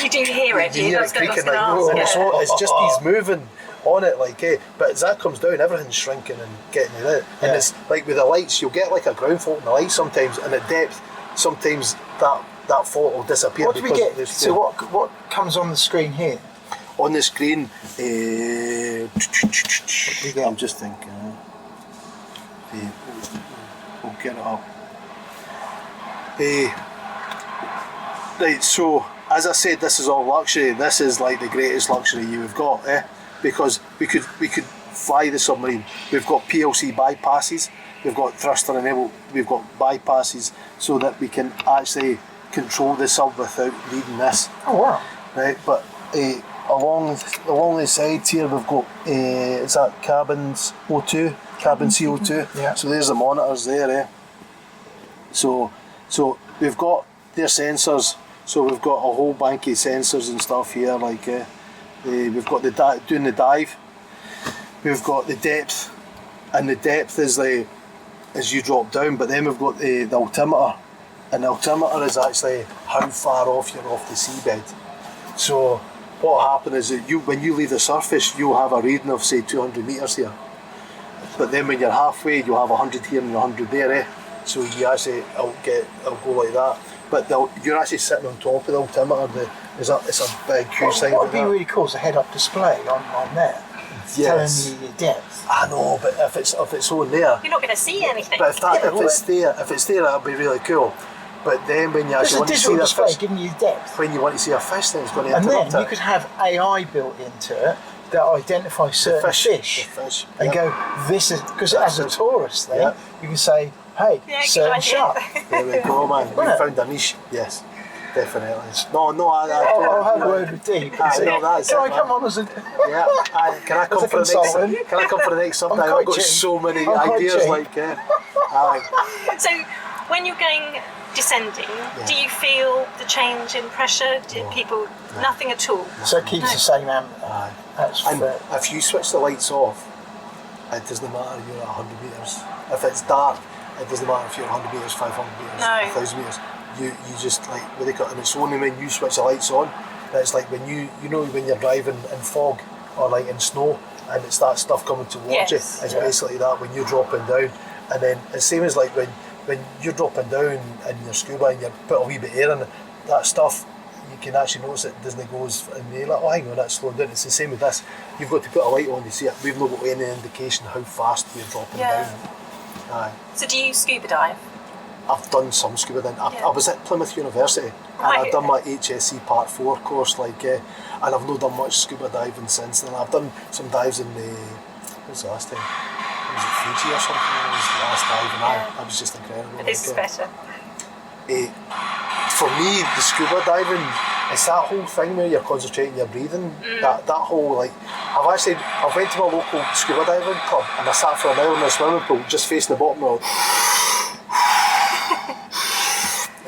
You do hear it, you hear it creaking, like, whoa, and it's just these moving on it, like, but as that comes down, everything's shrinking and getting it out. And it's like with the lights, you'll get like a ground fault in the light sometimes, and at depth, sometimes that fault will disappear. What do we get? So what comes on the screen here? On the screen, I'm just thinking. We'll get it up. Right, so as I said, this is all luxury. This is like the greatest luxury you've got, because we could fly the submarine. We've got PLC bypasses, we've got thruster enabled, we've got bypasses, so that we can actually control the sub without needing this. Oh wow! Right, but along the sides here we've got is that cabin's O2, cabin CO2. Yeah. So there's the monitors there. So we've got their sensors. So we've got a whole bank of sensors and stuff here, like we've got doing the dive, we've got the depth, and the depth is as you drop down, but then we've got the altimeter, and the altimeter is actually how far off you're off the seabed. So what will happen is that when you leave the surface, you'll have a reading of say 200 metres here, but then when you're halfway, you'll have 100 here and 100 there. So you actually it'll go like that. But you're actually sitting on top of the altimeter. It's a big, huge thing. What would be really cool is a head-up display on there, telling you your depth. I know, but if it's on there, you're not going to see anything. But if it's there, that'll be really cool. But then when you actually want to see the display fish, giving you depth. When you want to see a fish, then it's going to interrupt it. And then it. you could have AI built into it that identifies certain fish, and go, this is, because as a tourist then, you can say, hey, certain shark. There we go, man. We found a niche. Yes, definitely. No, I'll have a word with Dean. Can I come on as a... Can I come for the next Sunday? I've got so many ideas, like, So, when you're going descending, do you feel the change in pressure? Do people... Nothing at all? So it keeps the same amp. And if you switch the lights off, it doesn't matter you're at 100 metres. If it's dark, it doesn't matter if you're 100 metres, 500 metres, 1,000 metres. You just like, and it's only when you switch the lights on And it's like when you know when you're driving in fog or like in snow, and it's that stuff coming towards you. It's basically that when you're dropping down, and then it's same as like when you're dropping down in your scuba and you put a wee bit of air in it, that stuff. You can actually notice it doesn't go and you're like, oh hang on, that's slowing down. It's the same with this. You've got to put a light on to see it. We've not got any indication how fast we're dropping down. Aye. So do you scuba dive? I've done some scuba diving. I was at Plymouth University and I've done my HSC Part 4 course, and I've not done much scuba diving since then. I've done some dives in what was the last time? Was it Fiji or something? It was the last dive, and that was just incredible. This is better. For me, the scuba diving, it's that whole thing where you're concentrating your breathing. That whole I went to my local scuba diving club and I sat for an hour in the swimming pool just facing the bottom of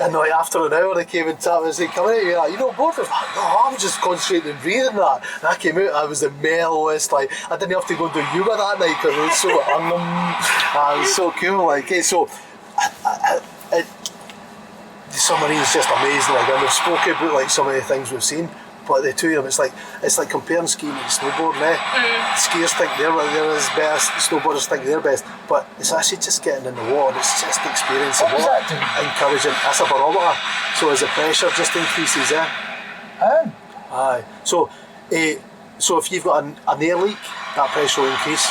and like after an hour they came and tapped me and said, come in here, you know, bored? I was like, no, I'm just concentrating on breathing that. And I came out, I was the mellowest, I didn't have to go and do yoga that night because I was so it was so cool, so the submarine is just amazing, and we've spoken about some of the things we've seen, but the two of them, it's like comparing skiing and snowboarding. Skiers think they're best, snowboarders think they're best, but it's actually just getting in the water, it's just the experience of water, encouraging. That's a barometer, so as the pressure just increases there. Aye. So if you've got an air leak, that pressure will increase.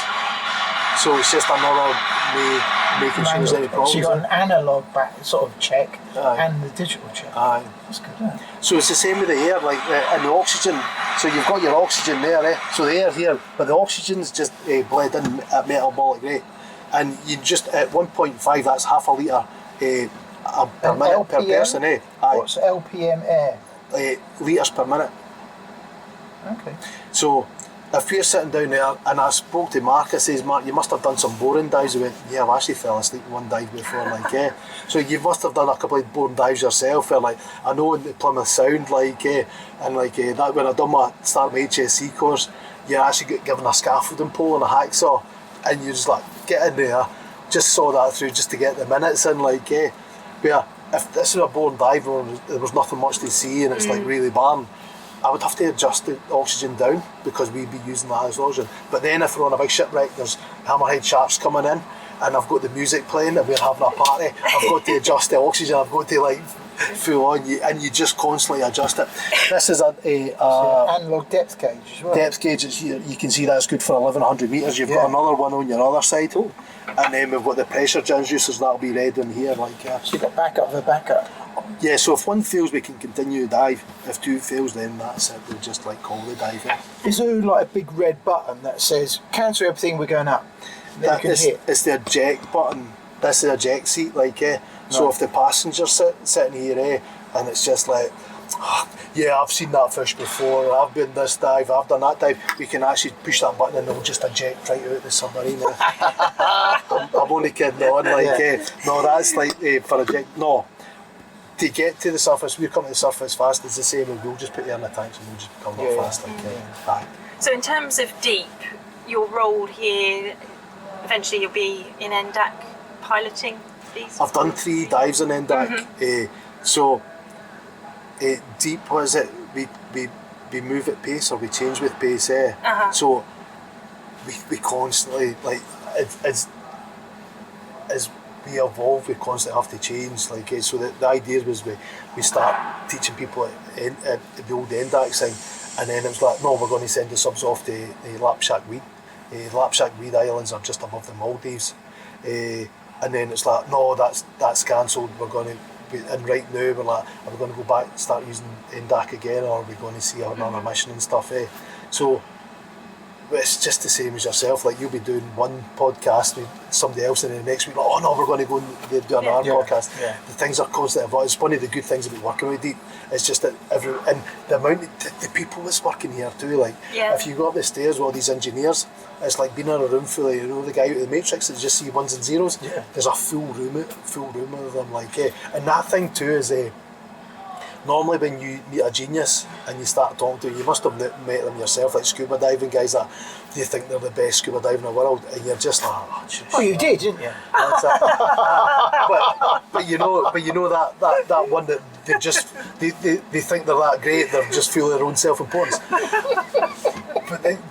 So it's just another way making sure there's any problems. So you've got an analogue sort of check and the digital check. Aye. That's good, isn't it? So it's the same with the air, and the oxygen. So you've got your oxygen there, so the air here, but the oxygen's just bled in at metabolic rate. And you just, at 1.5, that's half a litre per minute per person. Aye. What's LPM air? Litres per minute. Okay. So if we're sitting down there, and I spoke to Mark, I says, Mark, you must have done some boring dives. He went, yeah, I've actually fell asleep in one dive before, So you must have done a couple of boring dives yourself, where I know in the Plymouth Sound, that when I done my HSC course, you actually get given a scaffolding pole and a hacksaw, and you just get in there, just saw that through just to get the minutes in, where if this was a boring dive where there was nothing much to see and it's really barren, I would have to adjust the oxygen down because we'd be using that as oxygen. But then if we're on a big shipwreck, there's hammerhead sharks coming in and I've got the music playing and we're having a party, I've got to adjust the oxygen, I've got to full on, and you just constantly adjust it. This is a analog depth gauge as well. Depth gauge is here. You can see that's good for 1100 metres. You've got another one on your other side. And then we've got the pressure transducers, that'll be red on here. So you've got backup for backup. Yeah, so if one fails, we can continue to dive. If two fails, then that's it. We'll just call the dive in. Is there a big red button that says cancel everything, we're going up? It's the eject button. This is the eject seat, So if the passenger's sitting here, and it's just yeah, I've seen that fish before, I've been this dive, I've done that dive, we can actually push that button and it'll just eject right out the submarine. I'm only kidding on, no, that's for eject, no. To get to the surface, we come to the surface fast, it's the same, and we'll just put you in the tanks and we'll just come up fast. So in terms of deep, your role here, eventually you'll be in NDAC piloting these? I've done 3 dives in NDAC, deep, what is it, we move at pace or we change with pace, so we constantly, as we evolve, we constantly have to change, so the idea was we start teaching people at the old NDAC thing, and then it was no, we're going to send the subs off to Lapshack Weed. Lapshack Weed Islands are just above the Maldives, and then it's no, that's cancelled, we're going to, and right now we're are we going to go back, start using NDAC again, or are we going to see another mission and stuff, So it's just the same as yourself, you'll be doing one podcast with somebody else and then the next week, oh no, we're going to go and do another podcast. The things are constantly evolving. It's one of the good things about working with Deep, it's just that and the amount of the people that's working here too, if you go up the stairs with all these engineers, it's like being in a room full of, the guy out of the Matrix that just see ones and zeros. There's a full room of them, and that thing too is normally when you meet a genius and you start talking to them, you must have met them yourself, scuba diving guys that you think they're the best scuba diver in the world, and you're just oh, you did, didn't you? but you know that one that they think they're that great. They're just full of their own self-importance.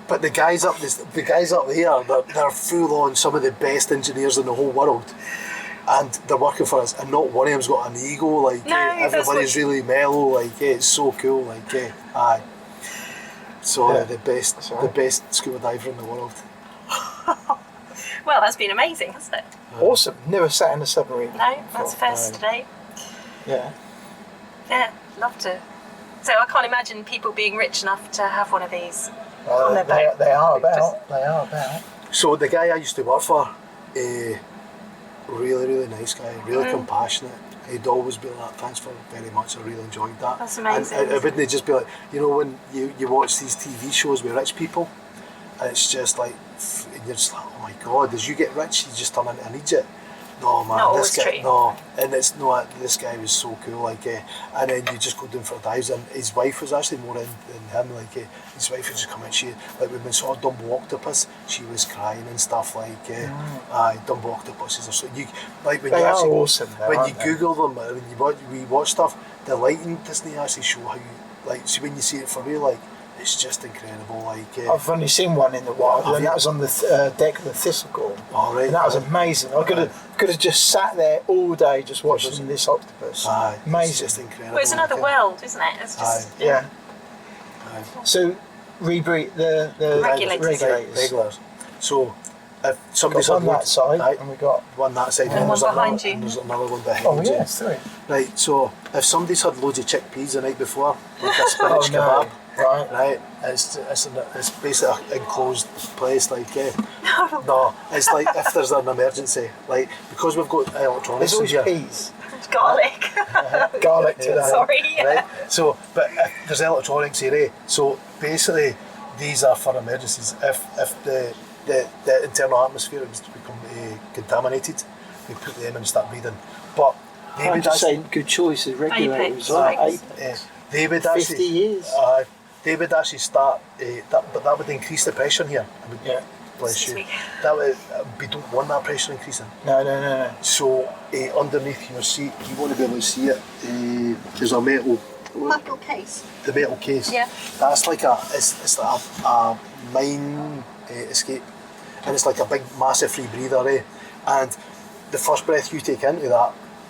But the guys up there, they're full on some of the best engineers in the whole world, and they're working for us. And not one of them's got an ego. Like everybody's really mellow. Like it's so cool. Like aye. So the best scuba diver in the world. Well, that's been amazing, hasn't it? Awesome. Never sat in a submarine. No, that's first today. Yeah. Yeah, love to. So I can't imagine people being rich enough to have one of these on their boat. They are about. So the guy I used to work for, really nice guy, really compassionate. He'd always be like, thanks very much, I really enjoyed that. That's amazing. And it wouldn't just be like, you know, when you watch these TV shows with rich people, and it's just like, and you're just like, oh my God, as you get rich, you just turn into an idiot. No man, Not this guy, always true. no, and it's no, this guy was so cool, like, and then you just go down for dives, and his wife was actually more in than him, like, his wife would just come in, she, like, when we saw Dumbo Octopus, she was crying and stuff, like, Dumbo Octopuses are so, you, like, when They you are actually, awesome, though, when aren't you they? Google them, when we watch stuff, the lighting doesn't actually show how you, like, see when you see it for real, like, it's just incredible, like... I've only seen one in the wild, Have and you? that was on the deck of the Thistlegorm. Oh, right. And that was amazing. I could have just sat there all day just watching this octopus. Aye, it's Amazing. just incredible. Well, it's another like, world, isn't it? It's just Yeah. Aye. So, rebreathe the Regulars. So, if somebody's got one that side, right, and we got one that side, And one there's behind another, you. and there's another one behind oh you. yeah, three. Right, so if somebody's had loads of chickpeas the night before, like a spinach kebab, right, it's basically an enclosed place, like, no, it's like if there's an emergency, like, because we've got electronics There's always in here, peas. garlic. Garlic today. Sorry. right, so, but if there's electronics here, so basically these are for emergencies. If the internal atmosphere was to become contaminated, we put them in and start breathing. But they I'm would just actually, saying, good choice. Regulators. Apex. they would 50 actually, years. they would actually start, but that would increase the pressure here. It would, Yeah. bless you. Sweet. That would, we don't want that pressure increasing. No. So underneath your seat, you want to be able to see it. There's a metal case. the metal case. Yeah. That's like it's like a mine escape, and it's like a big massive free breather, and the first breath you take into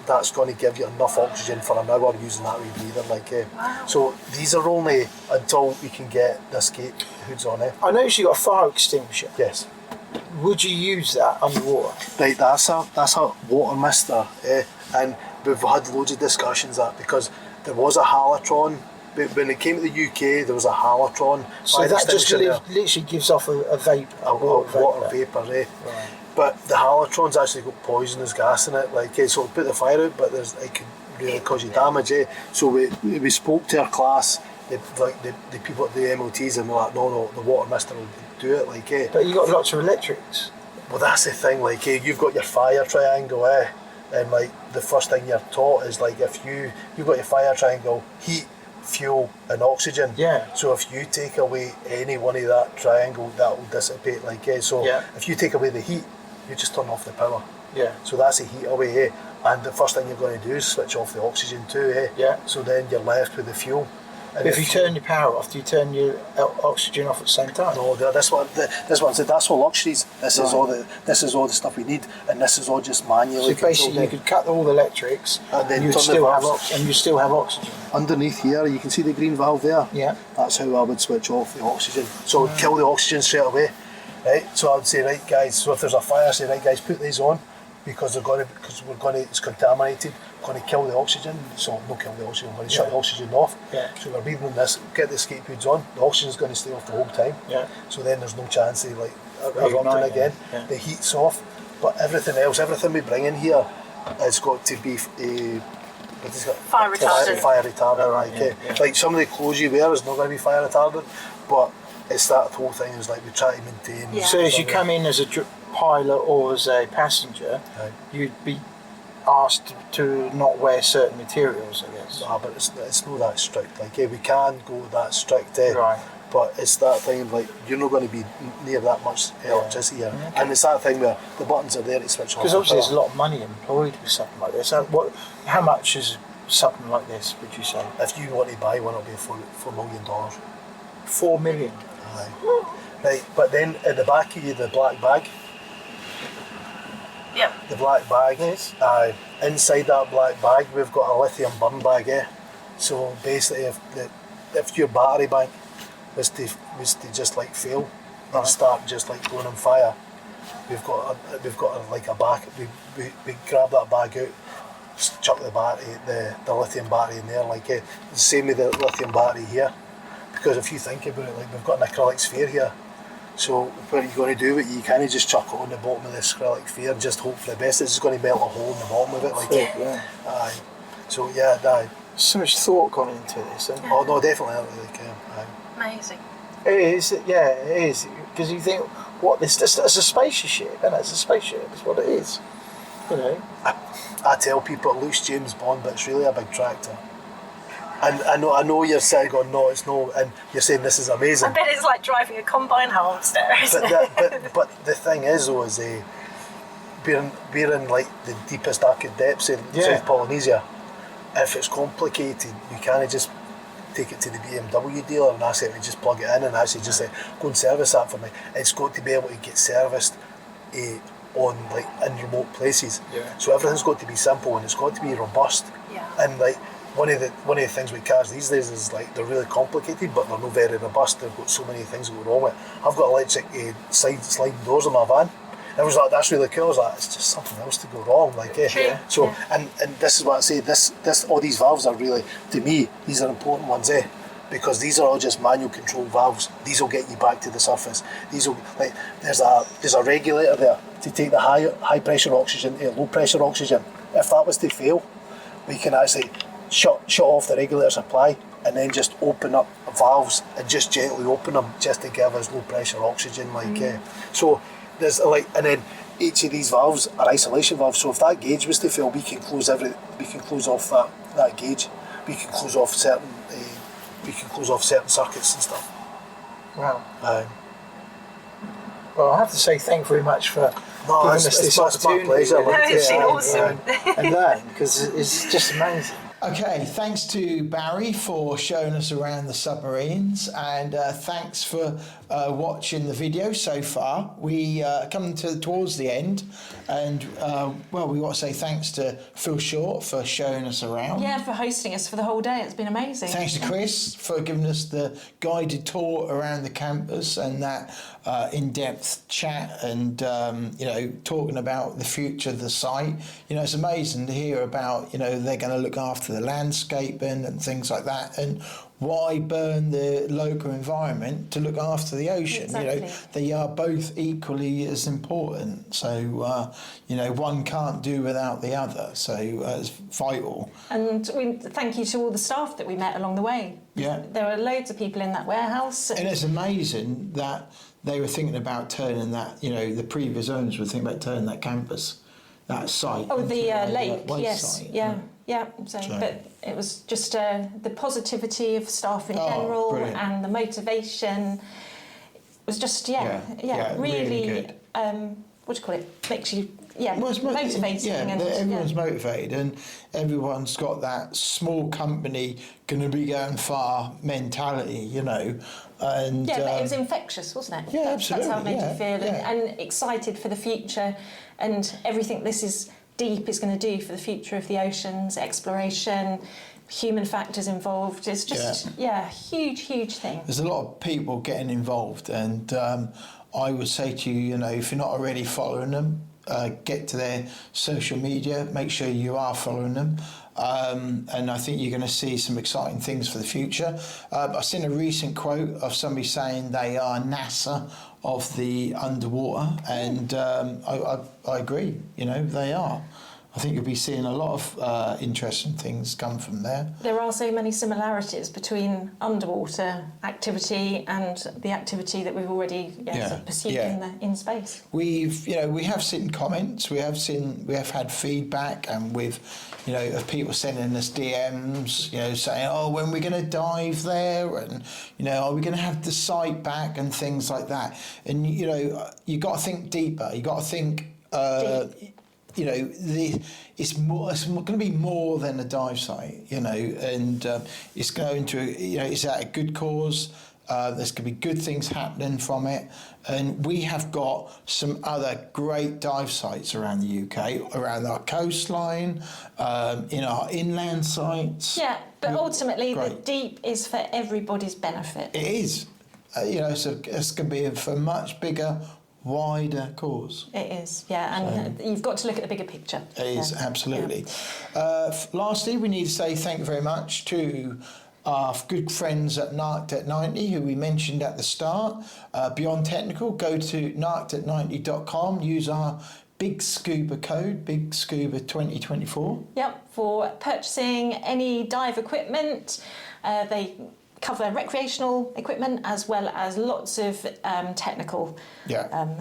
that's going to give you enough oxygen for an hour using that rebreather, like. Wow. So these are only until we can get the escape hoods on it. I noticed you got a fire extinguisher. Yes. Would you use that underwater? Right, that's a water mister, and we've had loads of discussions that because there was a halotron. When it came to the UK, there was a halotron. So fire that just extinguisher literally gives off a vapour. a water vapour, Right. But the halotron's actually got poisonous gas in it, like, so it'll put the fire out, but it could really cause you damage, So we spoke to our class, the people at the MOTs, and they're like, no, the water mister will do it, like, But you got lots of electrics. Well, that's the thing, like, you've got your fire triangle, and like the first thing you're taught is like if you've got your fire triangle, heat, fuel, and oxygen. Yeah. So if you take away any one of that triangle, that will dissipate, like, so Yeah. if you take away the heat, you just turn off the power. Yeah. So that's the heat away, and the first thing you're going to do is switch off the oxygen too, Yeah. So then you're left with the fuel. And If the you fuel- turn your power off, do you turn your oxygen off at the same time? No, this one said that's all luxuries. This is all the stuff we need, and this is all just manually. So basically, you could cut all the electrics, And then you'd turn the still have valves. and you still have oxygen. Underneath here, you can see the green valve there. Yeah. That's how I would switch off the oxygen. So it would kill the oxygen straight away, right? So I would say, right, guys. So if there's a fire, say, right, guys, put these on because it's contaminated. We're going to kill the oxygen. So no kill the oxygen. We're going to shut the oxygen off. Yeah. So we're breathing this. Get the escape hoods on. The oxygen's going to stay off the whole time. Yeah. So then there's no chance of erupting Reigniting, again. yeah. The heat's off, but everything we bring in here has got to be Fire retardant. Fire retardant, right, like, yeah. like some of the clothes you wear is not going to be fire retardant, but it's that whole thing is like we try to maintain. Yeah. So as you come in as a pilot or as a passenger, Right. you'd be asked to not wear certain materials, I guess. Nah, but it's not that strict. Like, we can go that strict, Right. but it's that thing of like you're not going to be near that much electricity here, and it's that thing where the buttons are there to switch off. Because the obviously there's a power. lot of money employed with something like this. How much is something like this, would you say? If you want to buy one, it'll be $4 million. $4 million. Aye. Right, but then at the back of you, the black bag. Yeah. The black bag. Yes. Aye. Inside that black bag, we've got a lithium burn bag. So basically, if your battery bank was to just like fail and start just like going on fire, we've got like a bag. We grab that bag out, chuck the battery, the lithium battery in there, like the same with the lithium battery here. Because if you think about it, like we've got an acrylic sphere here. So what are you going to do with it? You can't just chuck it on the bottom of this acrylic sphere and just hope for the best. It's just going to melt a hole in the bottom of it. Like aye. So yeah, aye. So much thought gone into this. And oh no, definitely. Like, aye. Amazing. it is, yeah, it is. Because you think, what, it's a spaceship, and it's a spaceship, it's what it is. You know. I tell people it looks James Bond, but it's really a big tractor. And I know you're saying, going, no, it's no, and you're saying this is amazing. I bet it's like driving a combine harvester, isn't it? But the thing is, though, is we're in like the deepest darkest depths of South Polynesia. If it's complicated, you can't just take it to the BMW dealer and ask them to just plug it in and actually just say, go and service that for me. It's got to be able to get serviced on like in remote places. Yeah. So everything's got to be simple and it's got to be robust. Yeah. And like one of the things with cars these days is like they're really complicated, but they're not very robust. They've got so many things that go wrong with it. I've got electric sliding doors in my van. And I was like, that's really cool. I was like, it's just something else to go wrong. Like, So, and this is what I say. This all these valves are really, to me, these are important ones, because these are all just manual control valves. These will get you back to the surface. These will like there's a regulator there to take the high pressure oxygen to low pressure oxygen. If that was to fail, we can actually shut off the regulator supply and then just open up valves and just gently open them just to give us low pressure oxygen. So there's like, and then each of these valves are isolation valves. So if that gauge was to fail, we can close off that gauge. We can close off certain circuits and stuff. Wow. Well, I have to say thank you very much for giving us this opportunity. My pleasure. It's been awesome. And learn, because it's just amazing. Okay, thanks to Barry for showing us around the submarines, and thanks for watching the video so far. We come towards the end, and we want to say thanks to Phil Short for showing us around. Yeah, for hosting us for the whole day. It's been amazing. Thanks to Chris for giving us the guided tour around the campus and that in-depth chat and talking about the future of the site. It's amazing to hear about they're going to look after the landscaping and things like that, and why burn the local environment to look after the ocean? Exactly. They are both equally as important. So one can't do without the other. So it's vital. And we thank you to all the staff that we met along the way. Yeah, there were loads of people in that warehouse, and it's amazing that they were thinking about turning that. The previous owners were thinking about turning that campus, that site. Oh, the lake. Yes. Site. Yeah. So, but it was just the positivity of staff in general, brilliant. And the motivation was just really good. What do you call it? Makes you motivating. Everyone's motivated, and everyone's got that small company going to be going far mentality, And but it was infectious, wasn't it? Yeah, absolutely. That's how it made you feel, and excited for the future, and everything this is deep is going to do for the future of the oceans, exploration, human factors involved. It's just huge thing. There's a lot of people getting involved, and I would say to you, if you're not already following them, get to their social media, make sure you are following them, and I think you're going to see some exciting things for the future. I've seen a recent quote of somebody saying they are NASA of the underwater, and I agree, they are. I think you'll be seeing a lot of interesting things come from there. There are so many similarities between underwater activity and the activity that we've already pursued in space. We have seen comments, we have had feedback, and of people sending us DMs, saying, "Oh, when are we going to dive there?" and are we going to have the site back and things like that. And you got to think deeper. You got to think. it's going to be more than a dive site, and it's going to, it's at a good cause. There's going to be good things happening from it, and we have got some other great dive sites around the UK, around our coastline, in our inland sites. Yeah, but ultimately the deep is for everybody's benefit. It is. So it's going to be for a much bigger, wider cause. It is, yeah, and you've got to look at the bigger picture. It is, absolutely. Yeah. Lastly, we need to say thank you very much to our good friends at Narc.90, who we mentioned at the start. Beyond Technical, go to narc.90.com, use our Big Scuba code, Big Scuba 2024. Yep, for purchasing any dive equipment. They cover recreational equipment as well as lots of technical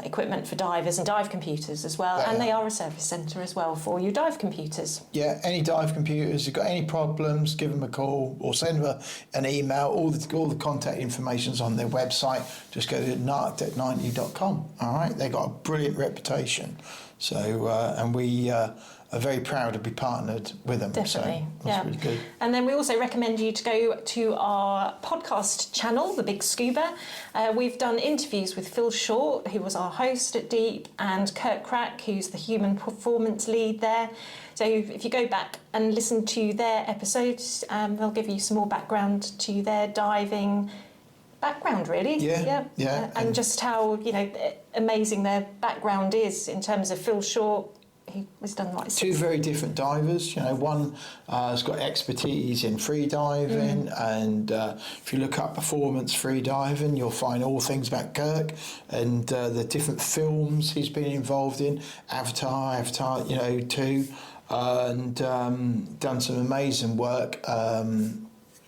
equipment for divers and dive computers as well. And they are a service centre as well for your dive computers. Yeah, any dive computers, you've got any problems, give them a call or send them an email. All the contact information's on their website. Just go to narc.90.com. All right, they've got a brilliant reputation. So, and we are very proud to be partnered with them. Definitely, so that's really good. And then we also recommend you to go to our podcast channel, The Big Scuba. We've done interviews with Phil Short, who was our host at Deep, and Kurt Crack, who's the human performance lead there. So if you go back and listen to their episodes, they'll give you some more background to their diving background, really. Yeah. And just how amazing their background is in terms of Phil Short. He was done like two very different divers. One has got expertise in free diving, and if you look up performance free diving, you'll find all things about Kirk and the different films he's been involved in. Avatar 2, and done some amazing work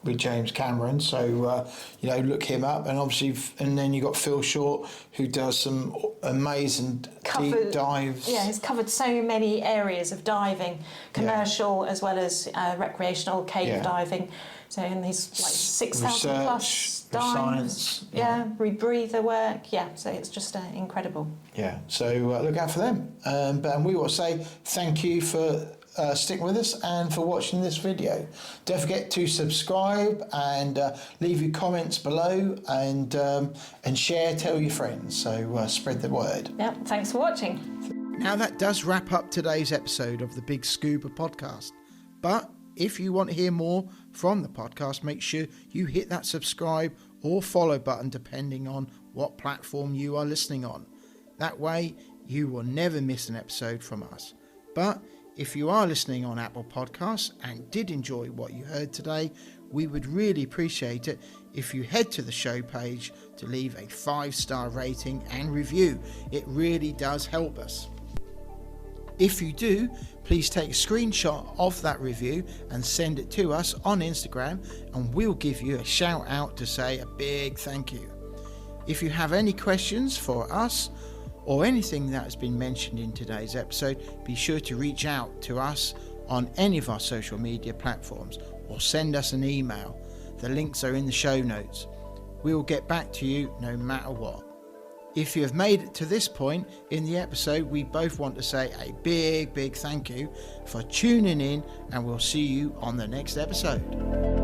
with James Cameron, so look him up, and obviously, and then you got Phil Short, who does some amazing deep dives. Yeah, he's covered so many areas of diving, commercial as well as recreational cave diving. So, and he's like 6,000 plus dives. Science. Rebreather work. Yeah, so it's just incredible. Yeah, so look out for them. And we want to say thank you for sticking with us and for watching this video. Don't forget to subscribe and leave your comments below, and share, tell your friends, so spread the word. Yep, thanks for watching. Now that does wrap up today's episode of the Big Scuba podcast, but if you want to hear more from the podcast, make sure you hit that subscribe or follow button depending on what platform you are listening on. That way you will never miss an episode from us. But if you are listening on Apple Podcasts and did enjoy what you heard today, we would really appreciate it if you head to the show page to leave a 5-star rating and review. It really does help us. If you do, please take a screenshot of that review and send it to us on Instagram, and we'll give you a shout out to say a big thank you. If you have any questions for us, or anything that has been mentioned in today's episode, be sure to reach out to us on any of our social media platforms or send us an email. The links are in the show notes. We will get back to you no matter what. If you have made it to this point in the episode, we both want to say a big thank you for tuning in, and we'll see you on the next episode.